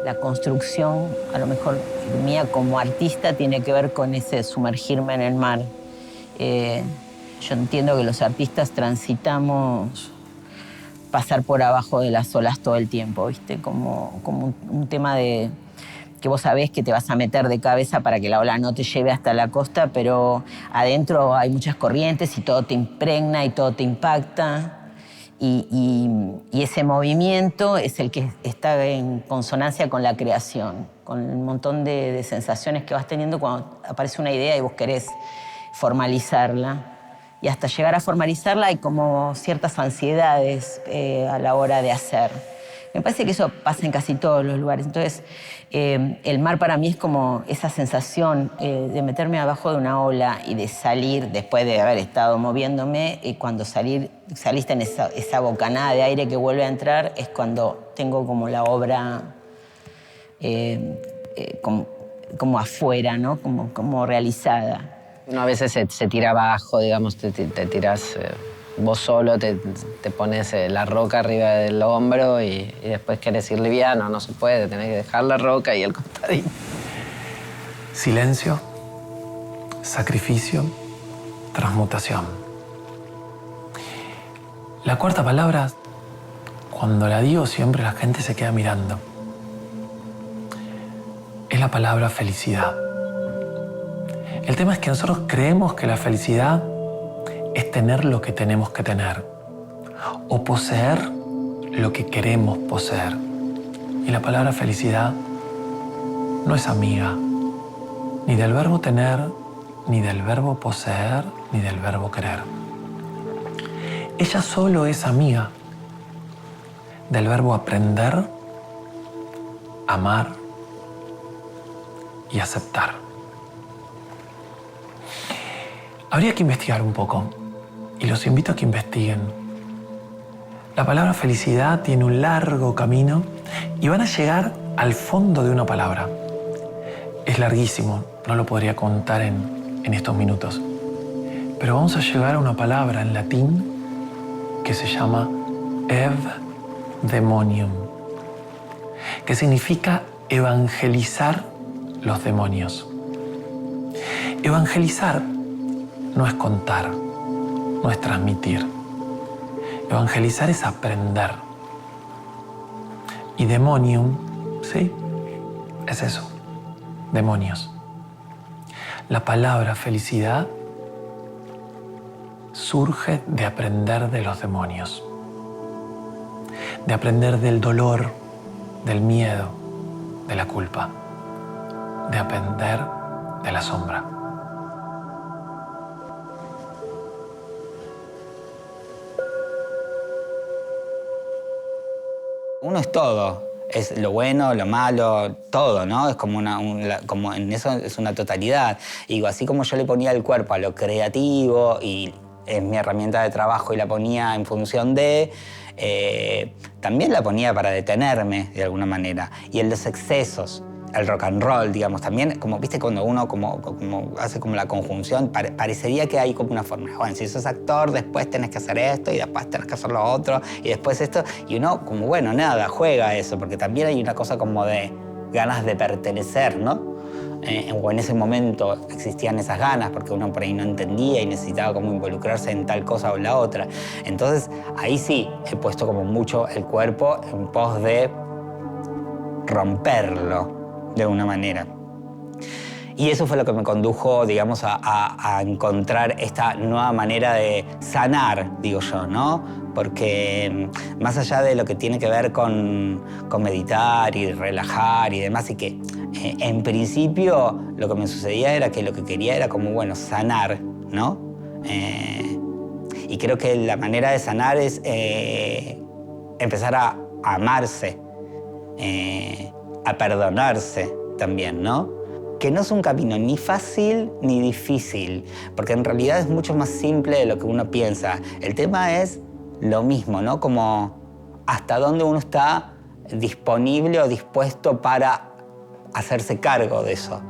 La construcción, a lo mejor mía como artista, tiene que ver con ese sumergirme en el mar. Yo entiendo que los artistas transitamos pasar por abajo de las olas todo el tiempo, ¿viste? Como un tema de que vos sabés que te vas a meter de cabeza para que la ola no te lleve hasta la costa, pero adentro hay muchas corrientes y todo te impregna y todo te impacta. Y ese movimiento es el que está en consonancia con la creación, con el montón de sensaciones que vas teniendo cuando aparece una idea y vos querés formalizarla. Y hasta llegar a formalizarla hay como ciertas ansiedades a la hora de hacer. Me parece que eso pasa en casi todos los lugares. Entonces, el mar para mí es como esa sensación de meterme abajo de una ola y de salir después de haber estado moviéndome. Y cuando saliste en esa bocanada de aire que vuelve a entrar, es cuando tengo como la obra como afuera, ¿no? Como realizada. Uno a veces se tira abajo, digamos, te tiras vos solo, te pones la roca arriba del hombro y después querés ir liviano, no se puede, tenés que dejar la roca y el costadito. Silencio, sacrificio, transmutación. La cuarta palabra, cuando la digo siempre la gente se queda mirando. Es la palabra felicidad. El tema es que nosotros creemos que la felicidad es tener lo que tenemos que tener o poseer lo que queremos poseer. Y la palabra felicidad no es amiga ni del verbo tener, ni del verbo poseer, ni del verbo querer. Ella solo es amiga del verbo aprender, amar y aceptar. Habría que investigar un poco y los invito a que investiguen. La palabra felicidad tiene un largo camino y van a llegar al fondo de una palabra. Es larguísimo, no lo podría contar en estos minutos. Pero vamos a llegar a una palabra en latín que se llama evdemonium, que significa evangelizar los demonios. Evangelizar no es contar, no es transmitir. Evangelizar es aprender. Y demonium, ¿sí? Es eso, demonios. La palabra felicidad surge de aprender de los demonios, de aprender del dolor, del miedo, de la culpa, de aprender de la sombra. Uno es todo, es lo bueno, lo malo, todo, ¿no? Es como como en eso es una totalidad. Y digo, así como yo le ponía el cuerpo a lo creativo y es mi herramienta de trabajo y la ponía en función de, también la ponía para detenerme de alguna manera. Y en los excesos, el rock and roll, digamos, también, como viste, cuando uno como hace como la conjunción, parecería que hay como una forma. Bueno, si sos actor, después tenés que hacer esto y después tenés que hacer lo otro y después esto. Y uno, como bueno, nada, juega eso, porque también hay una cosa como de ganas de pertenecer, ¿no? O en ese momento existían esas ganas porque uno por ahí no entendía y necesitaba como involucrarse en tal cosa o la otra. Entonces ahí sí he puesto como mucho el cuerpo en pos de romperlo de una manera. Y eso fue lo que me condujo, digamos, a encontrar esta nueva manera de sanar, digo yo, ¿no? Porque más allá de lo que tiene que ver con meditar y relajar y demás, y que en principio lo que me sucedía era que lo que quería era como, bueno, sanar, ¿no? Y creo que la manera de sanar es empezar a amarse, a perdonarse también, ¿no? Que no es un camino ni fácil ni difícil, porque en realidad es mucho más simple de lo que uno piensa. El tema es lo mismo, ¿no? Como hasta dónde uno está disponible o dispuesto para hacerse cargo de eso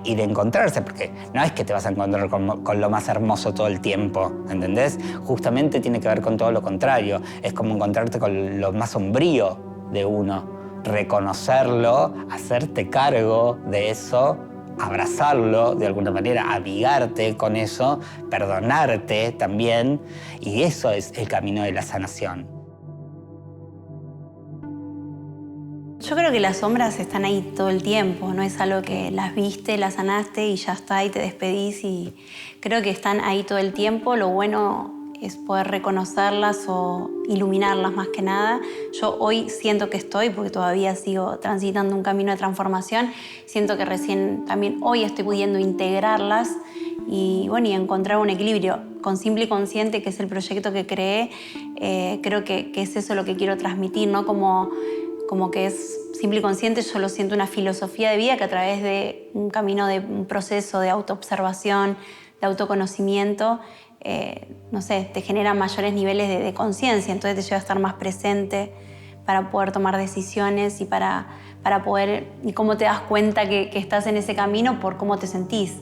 y de encontrarse, porque no es que te vas a encontrar con lo más hermoso todo el tiempo, ¿entendés? Justamente tiene que ver con todo lo contrario. Es como encontrarte con lo más sombrío de uno. Reconocerlo, hacerte cargo de eso, abrazarlo de alguna manera, amigarte con eso, perdonarte también, y eso es el camino de la sanación. Yo creo que las sombras están ahí todo el tiempo, no es algo que las viste, las sanaste y ya está, y te despedís, y creo que están ahí todo el tiempo. Lo bueno es poder reconocerlas o iluminarlas más que nada. Yo hoy siento que estoy, porque todavía sigo transitando un camino de transformación, siento que recién también hoy estoy pudiendo integrarlas y, bueno, y encontrar un equilibrio con Simple y Consciente, que es el proyecto que creé. Creo que es eso lo que quiero transmitir, ¿no? Como que es Simple y Consciente, yo lo siento una filosofía de vida que a través de un camino, de un proceso de autoobservación, de autoconocimiento, no sé, te genera mayores niveles de conciencia, entonces te lleva a estar más presente para poder tomar decisiones y para poder, y cómo te das cuenta que estás en ese camino por cómo te sentís,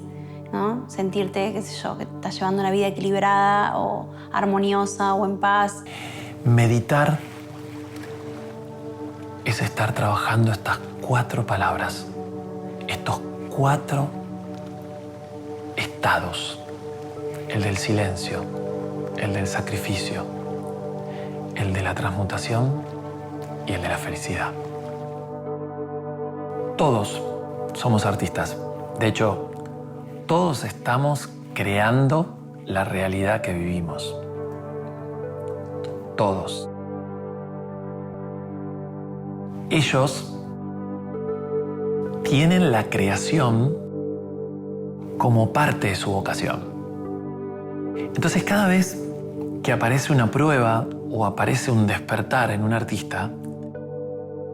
¿no? Sentirte, qué sé yo, que estás llevando una vida equilibrada o armoniosa o en paz. Meditar es estar trabajando estas 4 palabras, estos 4 estados. El del silencio, el del sacrificio, el de la transmutación y el de la felicidad. Todos somos artistas. De hecho, todos estamos creando la realidad que vivimos. Todos. Ellos tienen la creación como parte de su vocación. Entonces, cada vez que aparece una prueba o aparece un despertar en un artista,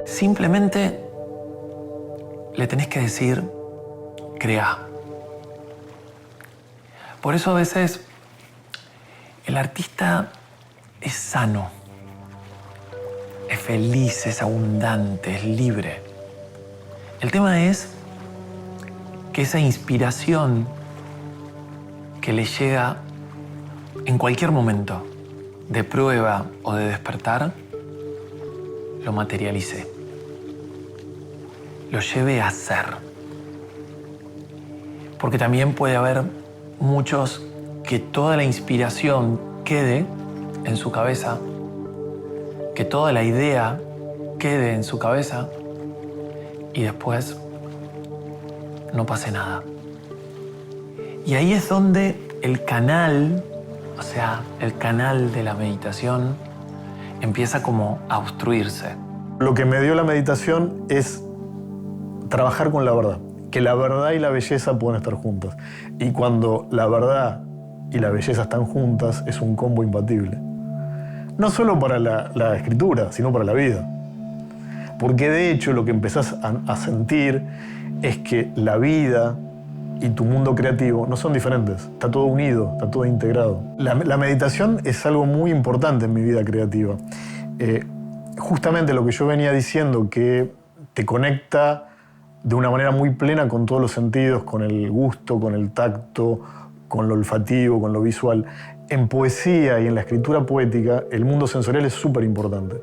simplemente le tenés que decir, crea. Por eso a veces el artista es sano, es feliz, es abundante, es libre. El tema es que esa inspiración que le llega en cualquier momento, de prueba o de despertar, lo materialice, lo lleve a ser. Porque también puede haber muchos que toda la inspiración quede en su cabeza, que toda la idea quede en su cabeza y después no pase nada. Y ahí es donde el canal, o sea, el canal de la meditación empieza como a obstruirse. Lo que me dio la meditación es trabajar con la verdad, que la verdad y la belleza pueden estar juntas. Y cuando la verdad y la belleza están juntas, es un combo imbatible. No solo para la escritura, sino para la vida. Porque de hecho lo que empezás a sentir es que la vida y tu mundo creativo no son diferentes. Está todo unido, está todo integrado. La meditación es algo muy importante en mi vida creativa. Justamente lo que yo venía diciendo, que te conecta de una manera muy plena con todos los sentidos, con el gusto, con el tacto, con lo olfativo, con lo visual. En poesía y en la escritura poética, el mundo sensorial es súper importante.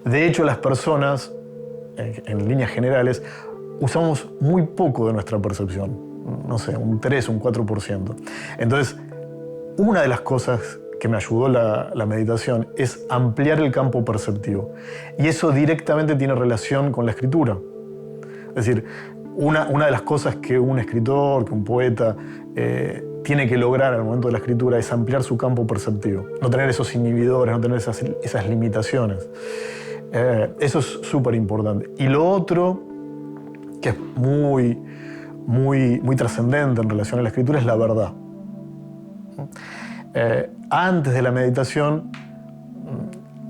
De hecho, las personas en líneas generales, usamos muy poco de nuestra percepción. No sé, un 3, un 4%. Entonces, una de las cosas que me ayudó la meditación es ampliar el campo perceptivo. Y eso directamente tiene relación con la escritura. Es decir, una de las cosas que un escritor, que un poeta tiene que lograr al momento de la escritura es ampliar su campo perceptivo. No tener esos inhibidores, no tener esas limitaciones. Eso es súper importante. Y lo otro, que es muy trascendente en relación a la escritura, es la verdad. Antes de la meditación,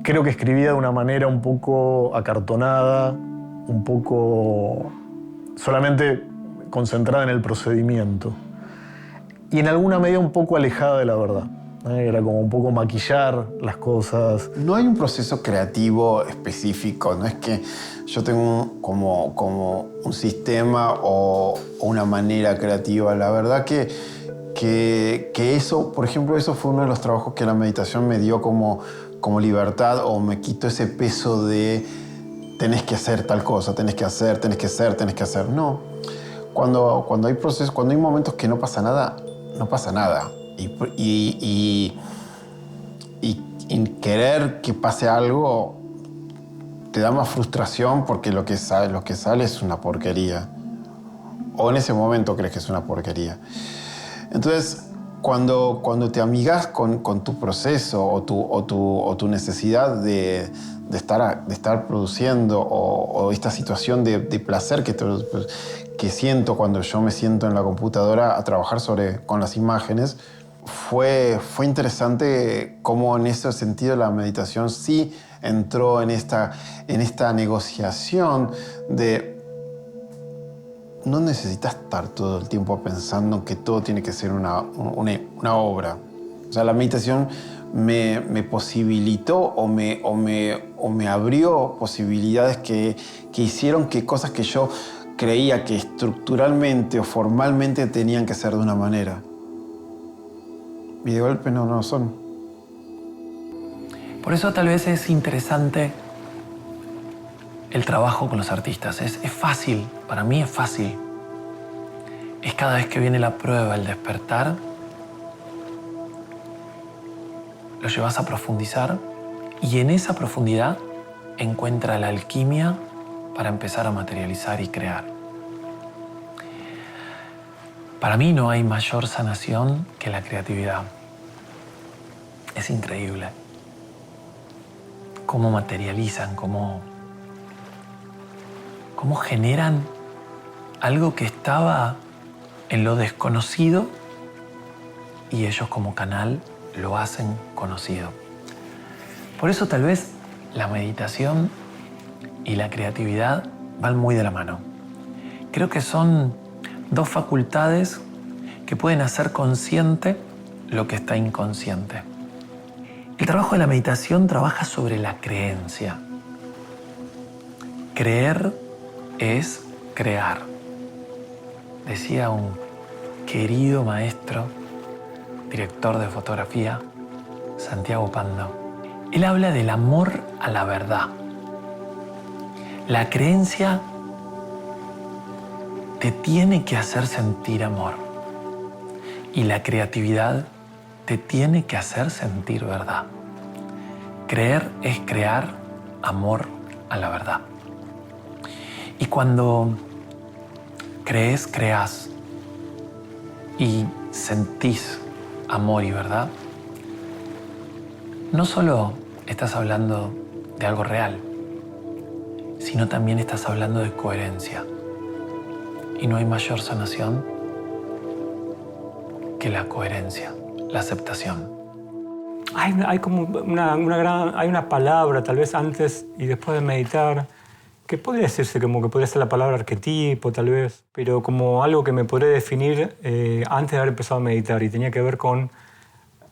creo que escribía de una manera un poco acartonada, un poco solamente concentrada en el procedimiento. Y en alguna medida un poco alejada de la verdad. Era como un poco maquillar las cosas. No hay un proceso creativo específico, no es que yo tengo como un sistema o una manera creativa. La verdad que eso, por ejemplo, eso fue uno de los trabajos que la meditación me dio como libertad, o me quitó ese peso de tenés que hacer tal cosa, tenés que hacer. No. Cuando hay procesos, cuando hay momentos que no pasa nada, no pasa nada. Y querer que pase algo te da más frustración porque lo que sale es una porquería. O en ese momento crees que es una porquería. Entonces, cuando te amigas con tu proceso o tu necesidad de estar produciendo, o esta situación de placer que siento cuando yo me siento en la computadora a trabajar con las imágenes, fue interesante cómo en ese sentido la meditación sí entró en esta negociación de no necesitas estar todo el tiempo pensando que todo tiene que ser una obra. O sea, la meditación me posibilitó o me abrió posibilidades que hicieron que cosas que yo creía que estructuralmente o formalmente tenían que ser de una manera. Y de golpe no lo son. Por eso tal vez es interesante el trabajo con los artistas. Es fácil, para mí es fácil. Es cada vez que viene la prueba, el despertar, lo llevas a profundizar y en esa profundidad encuentra la alquimia para empezar a materializar y crear. Para mí no hay mayor sanación que la creatividad. Es increíble cómo materializan, cómo generan algo que estaba en lo desconocido y ellos como canal lo hacen conocido. Por eso tal vez la meditación y la creatividad van muy de la mano. Creo que son dos facultades que pueden hacer consciente lo que está inconsciente. El trabajo de la meditación trabaja sobre la creencia. Creer es crear. Decía un querido maestro, director de fotografía, Santiago Pando. Él habla del amor a la verdad. La creencia te tiene que hacer sentir amor. Y la creatividad te tiene que hacer sentir verdad. Creer es crear amor a la verdad. Y cuando crees, creas y sentís amor y verdad, no solo estás hablando de algo real, sino también estás hablando de coherencia. Y no hay mayor sanación que la coherencia, la aceptación. Hay como hay una palabra, tal vez antes y después de meditar, que podría decirse como que podría ser la palabra arquetipo, tal vez, pero como algo que me podría definir antes de haber empezado a meditar, y tenía que ver con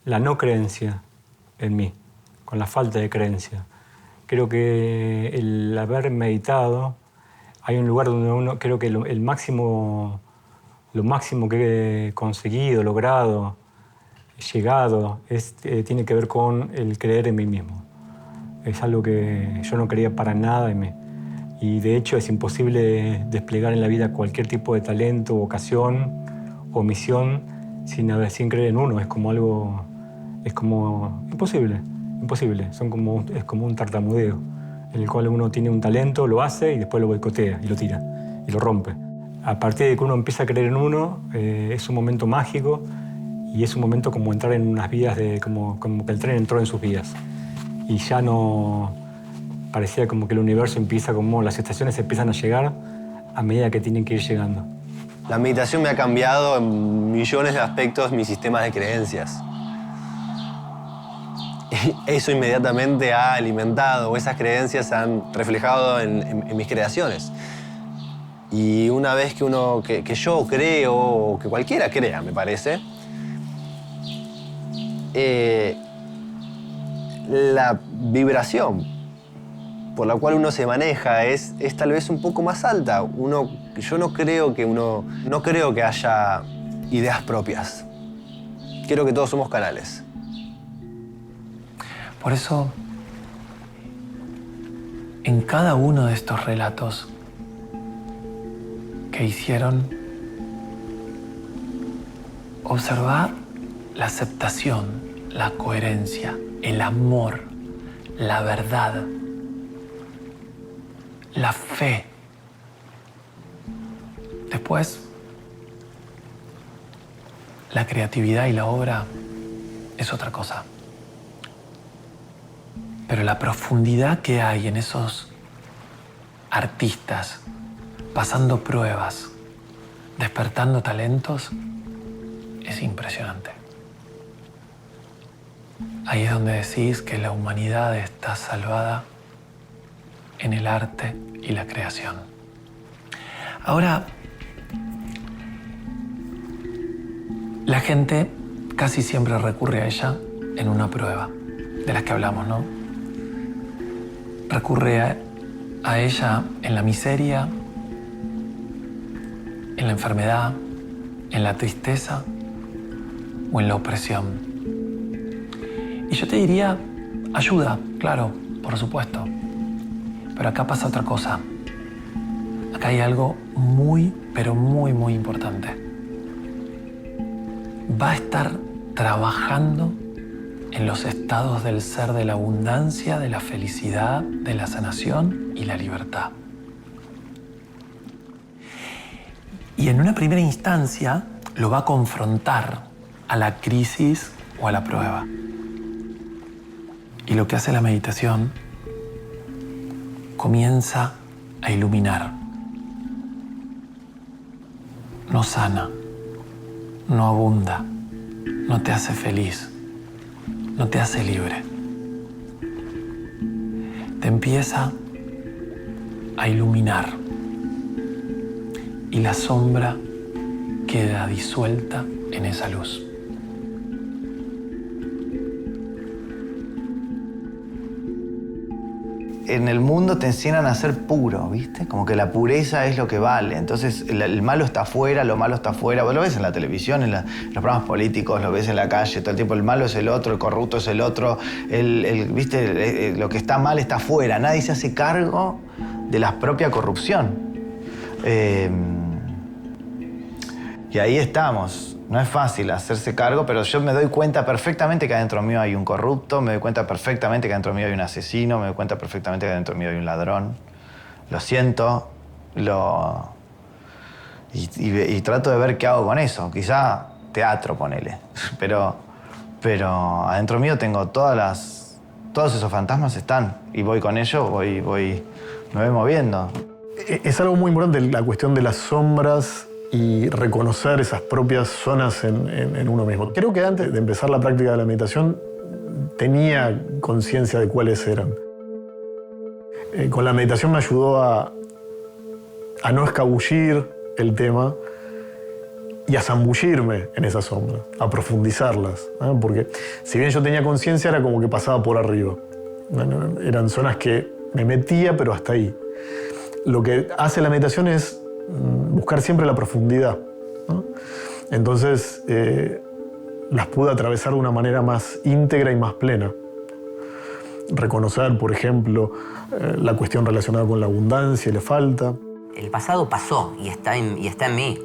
la no creencia en mí, con la falta de creencia. Creo que el haber meditado, hay un lugar donde uno, creo que lo máximo que he conseguido, logrado, llegado, tiene que ver con el creer en mí mismo. Es algo que yo no creía para nada en mí. Y de hecho es imposible desplegar en la vida cualquier tipo de talento, vocación o misión sin creer en uno. Es como algo, es como imposible. Es como un tartamudeo, en el cual uno tiene un talento, lo hace y después lo boicotea y lo tira y lo rompe. A partir de que uno empieza a creer en uno, es un momento mágico y es un momento como entrar en unas vías, como que el tren entró en sus vías. Y ya no... Parecía como que el universo empieza, como las estaciones empiezan a llegar a medida que tienen que ir llegando. La meditación me ha cambiado en millones de aspectos mis sistemas de creencias. Eso inmediatamente ha alimentado, o esas creencias se han reflejado en mis creaciones. Y una vez que yo creo, o que cualquiera crea, me parece, la vibración por la cual uno se maneja es tal vez un poco más alta. Yo no creo que haya ideas propias. Creo que todos somos canales. Por eso, en cada uno de estos relatos que hicieron, observar la aceptación, la coherencia, el amor, la verdad, la fe. Después, la creatividad y la obra es otra cosa. Pero la profundidad que hay en esos artistas, pasando pruebas, despertando talentos, es impresionante. Ahí es donde decís que la humanidad está salvada en el arte y la creación. Ahora, la gente casi siempre recurre a ella en una prueba, de las que hablamos, ¿no? Recurre a ella en la miseria, en la enfermedad, en la tristeza o en la opresión. Y yo te diría, ayuda, claro, por supuesto. Pero acá pasa otra cosa. Acá hay algo muy, pero muy, muy importante. Va a estar trabajando en los estados del ser, de la abundancia, de la felicidad, de la sanación y la libertad. Y en una primera instancia lo va a confrontar a la crisis o a la prueba. Y lo que hace la meditación, comienza a iluminar. No sana, no abunda, no te hace feliz, no te hace libre. Te empieza a iluminar y la sombra queda disuelta en esa luz. En el mundo te enseñan a ser puro, ¿viste? Como que la pureza es lo que vale. Entonces, el malo está afuera, lo malo está afuera. Vos lo ves en la televisión, en los programas políticos, lo ves en la calle todo el tiempo. El malo es el otro, el corrupto es el otro. ¿Viste? Lo que está mal está afuera. Nadie se hace cargo de la propia corrupción. Y ahí estamos. No es fácil hacerse cargo, pero yo me doy cuenta perfectamente que adentro mío hay un corrupto, me doy cuenta perfectamente que adentro mío hay un asesino, me doy cuenta perfectamente que adentro mío hay un ladrón. Lo siento, y trato de ver qué hago con eso. Quizá teatro, ponele. Pero adentro mío tengo todos esos fantasmas están. Y voy con ellos, me voy moviendo. Es algo muy importante la cuestión de las sombras y reconocer esas propias zonas en uno mismo. Creo que antes de empezar la práctica de la meditación tenía conciencia de cuáles eran. Con la meditación me ayudó a no escabullir el tema y a zambullirme en esas sombras, a profundizarlas, ¿no? Porque si bien yo tenía conciencia, era como que pasaba por arriba. Eran zonas que me metía, pero hasta ahí. Lo que hace la meditación es buscar siempre la profundidad, ¿no? Entonces las pude atravesar de una manera más íntegra y más plena. reconocer, por ejemplo, la cuestión relacionada con la abundancia y la falta. El pasado pasó y está en mí.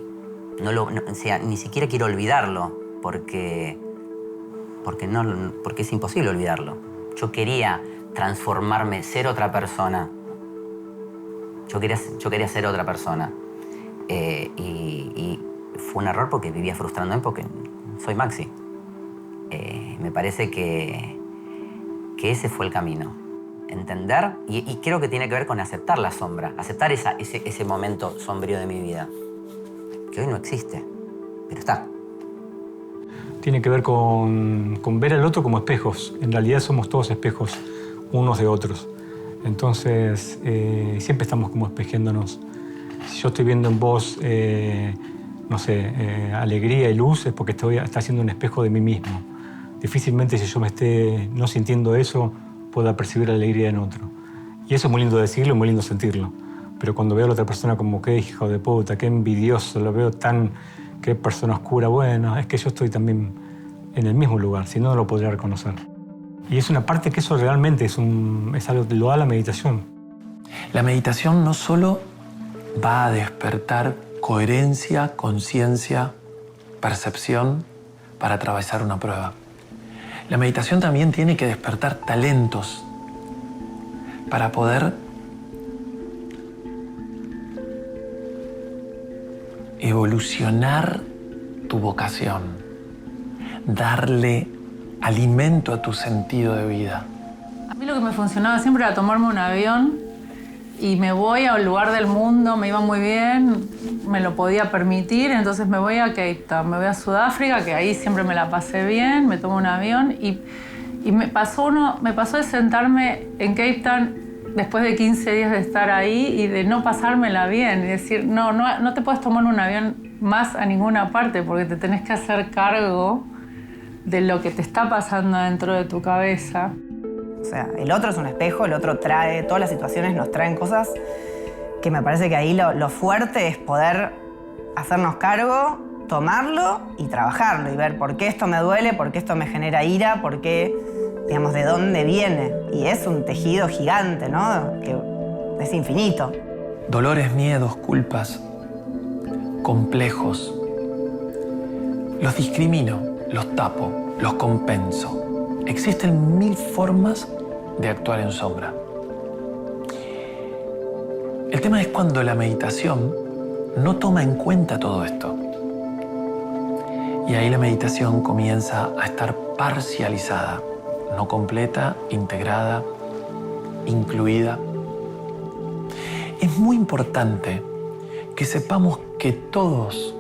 O sea, ni siquiera quiero olvidarlo porque es imposible olvidarlo. Yo quería transformarme, ser otra persona. Yo quería ser otra persona. Y fue un error porque vivía frustrándome porque soy Maxi. Me parece que ese fue el camino. Entender, y creo que tiene que ver con aceptar la sombra, aceptar ese momento sombrío de mi vida, que hoy no existe, pero está. Tiene que ver con ver al otro como espejos. En realidad somos todos espejos unos de otros. Entonces, siempre estamos como espejeándonos. Si yo estoy viendo en vos, no sé, alegría y luz, es porque está haciendo un espejo de mí mismo. Difícilmente si yo me esté no sintiendo eso, pueda percibir la alegría en otro. Y eso es muy lindo decirlo y muy lindo sentirlo. Pero cuando veo a la otra persona como qué hijo de puta, qué envidioso, lo veo tan, qué persona oscura, bueno, es que yo estoy también en el mismo lugar, si no, no lo podría reconocer. Y es una parte que eso realmente es algo que lo da la meditación. La meditación no solo va a despertar coherencia, conciencia, percepción para atravesar una prueba. La meditación también tiene que despertar talentos para poder evolucionar tu vocación, darle alimento a tu sentido de vida. A mí lo que me funcionaba siempre era tomarme un avión y me voy a un lugar del mundo, me iba muy bien, me lo podía permitir, entonces me voy a Cape Town, me voy a Sudáfrica, que ahí siempre me la pasé bien, me tomo un avión y me pasó de sentarme en Cape Town después de 15 días de estar ahí y de no pasármela bien, y decir, no te puedes tomar un avión más a ninguna parte porque te tenés que hacer cargo de lo que te está pasando dentro de tu cabeza. O sea, el otro es un espejo, el otro trae, todas las situaciones nos traen cosas que me parece que ahí lo fuerte es poder hacernos cargo, tomarlo y trabajarlo y ver por qué esto me duele, por qué esto me genera ira, por qué, digamos, de dónde viene. Y es un tejido gigante, ¿no? Que es infinito. Dolores, miedos, culpas, complejos. Los discrimino, los tapo, los compenso. Existen 1000 formas de actuar en sombra. El tema es cuando la meditación no toma en cuenta todo esto. Y ahí la meditación comienza a estar parcializada, no completa, integrada, incluida. Es muy importante que sepamos que todos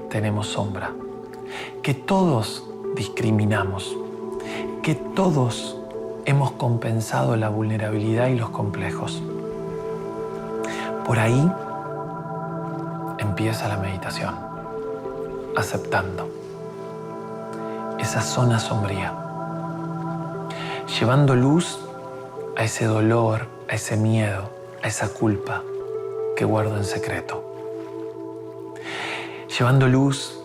tenemos sombra, que todos discriminamos, que todos hemos compensado la vulnerabilidad y los complejos. Por ahí empieza la meditación, aceptando esa zona sombría, llevando luz a ese dolor, a ese miedo, a esa culpa que guardo en secreto, llevando luz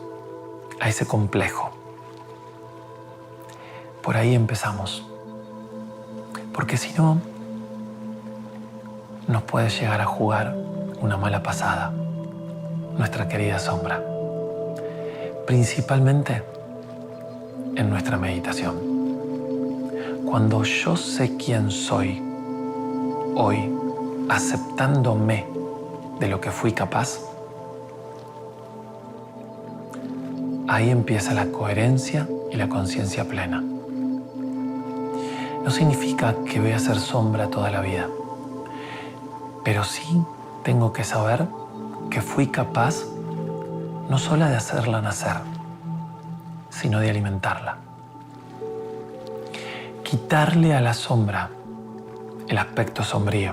a ese complejo. Por ahí empezamos, porque si no, nos puede llegar a jugar una mala pasada, nuestra querida sombra, principalmente en nuestra meditación. Cuando yo sé quién soy hoy, aceptándome de lo que fui capaz, ahí empieza la coherencia y la conciencia plena. No significa que voy a ser sombra toda la vida, pero sí tengo que saber que fui capaz no solo de hacerla nacer, sino de alimentarla. Quitarle a la sombra el aspecto sombrío,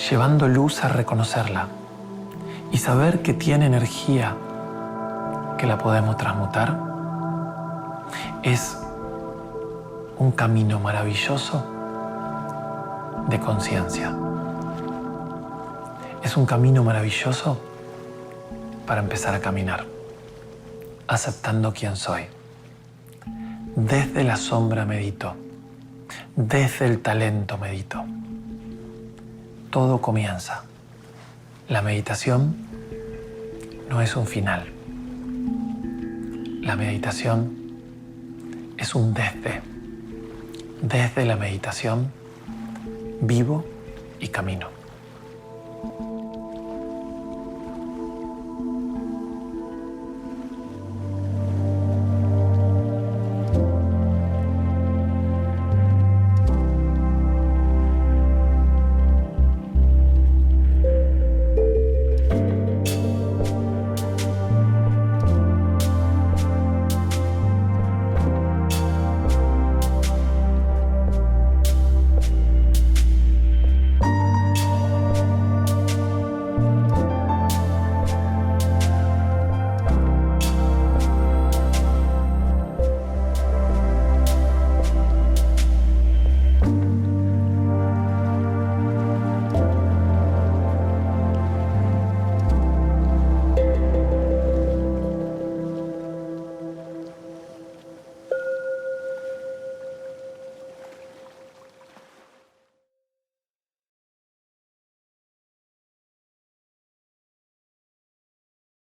llevando luz a reconocerla y saber que tiene energía, que la podemos transmutar, es un camino maravilloso de conciencia. Es un camino maravilloso para empezar a caminar, aceptando quién soy. Desde la sombra medito, Desde el talento medito. Todo comienza. La meditación no es un final. La meditación es un desde. Desde la meditación vivo y camino.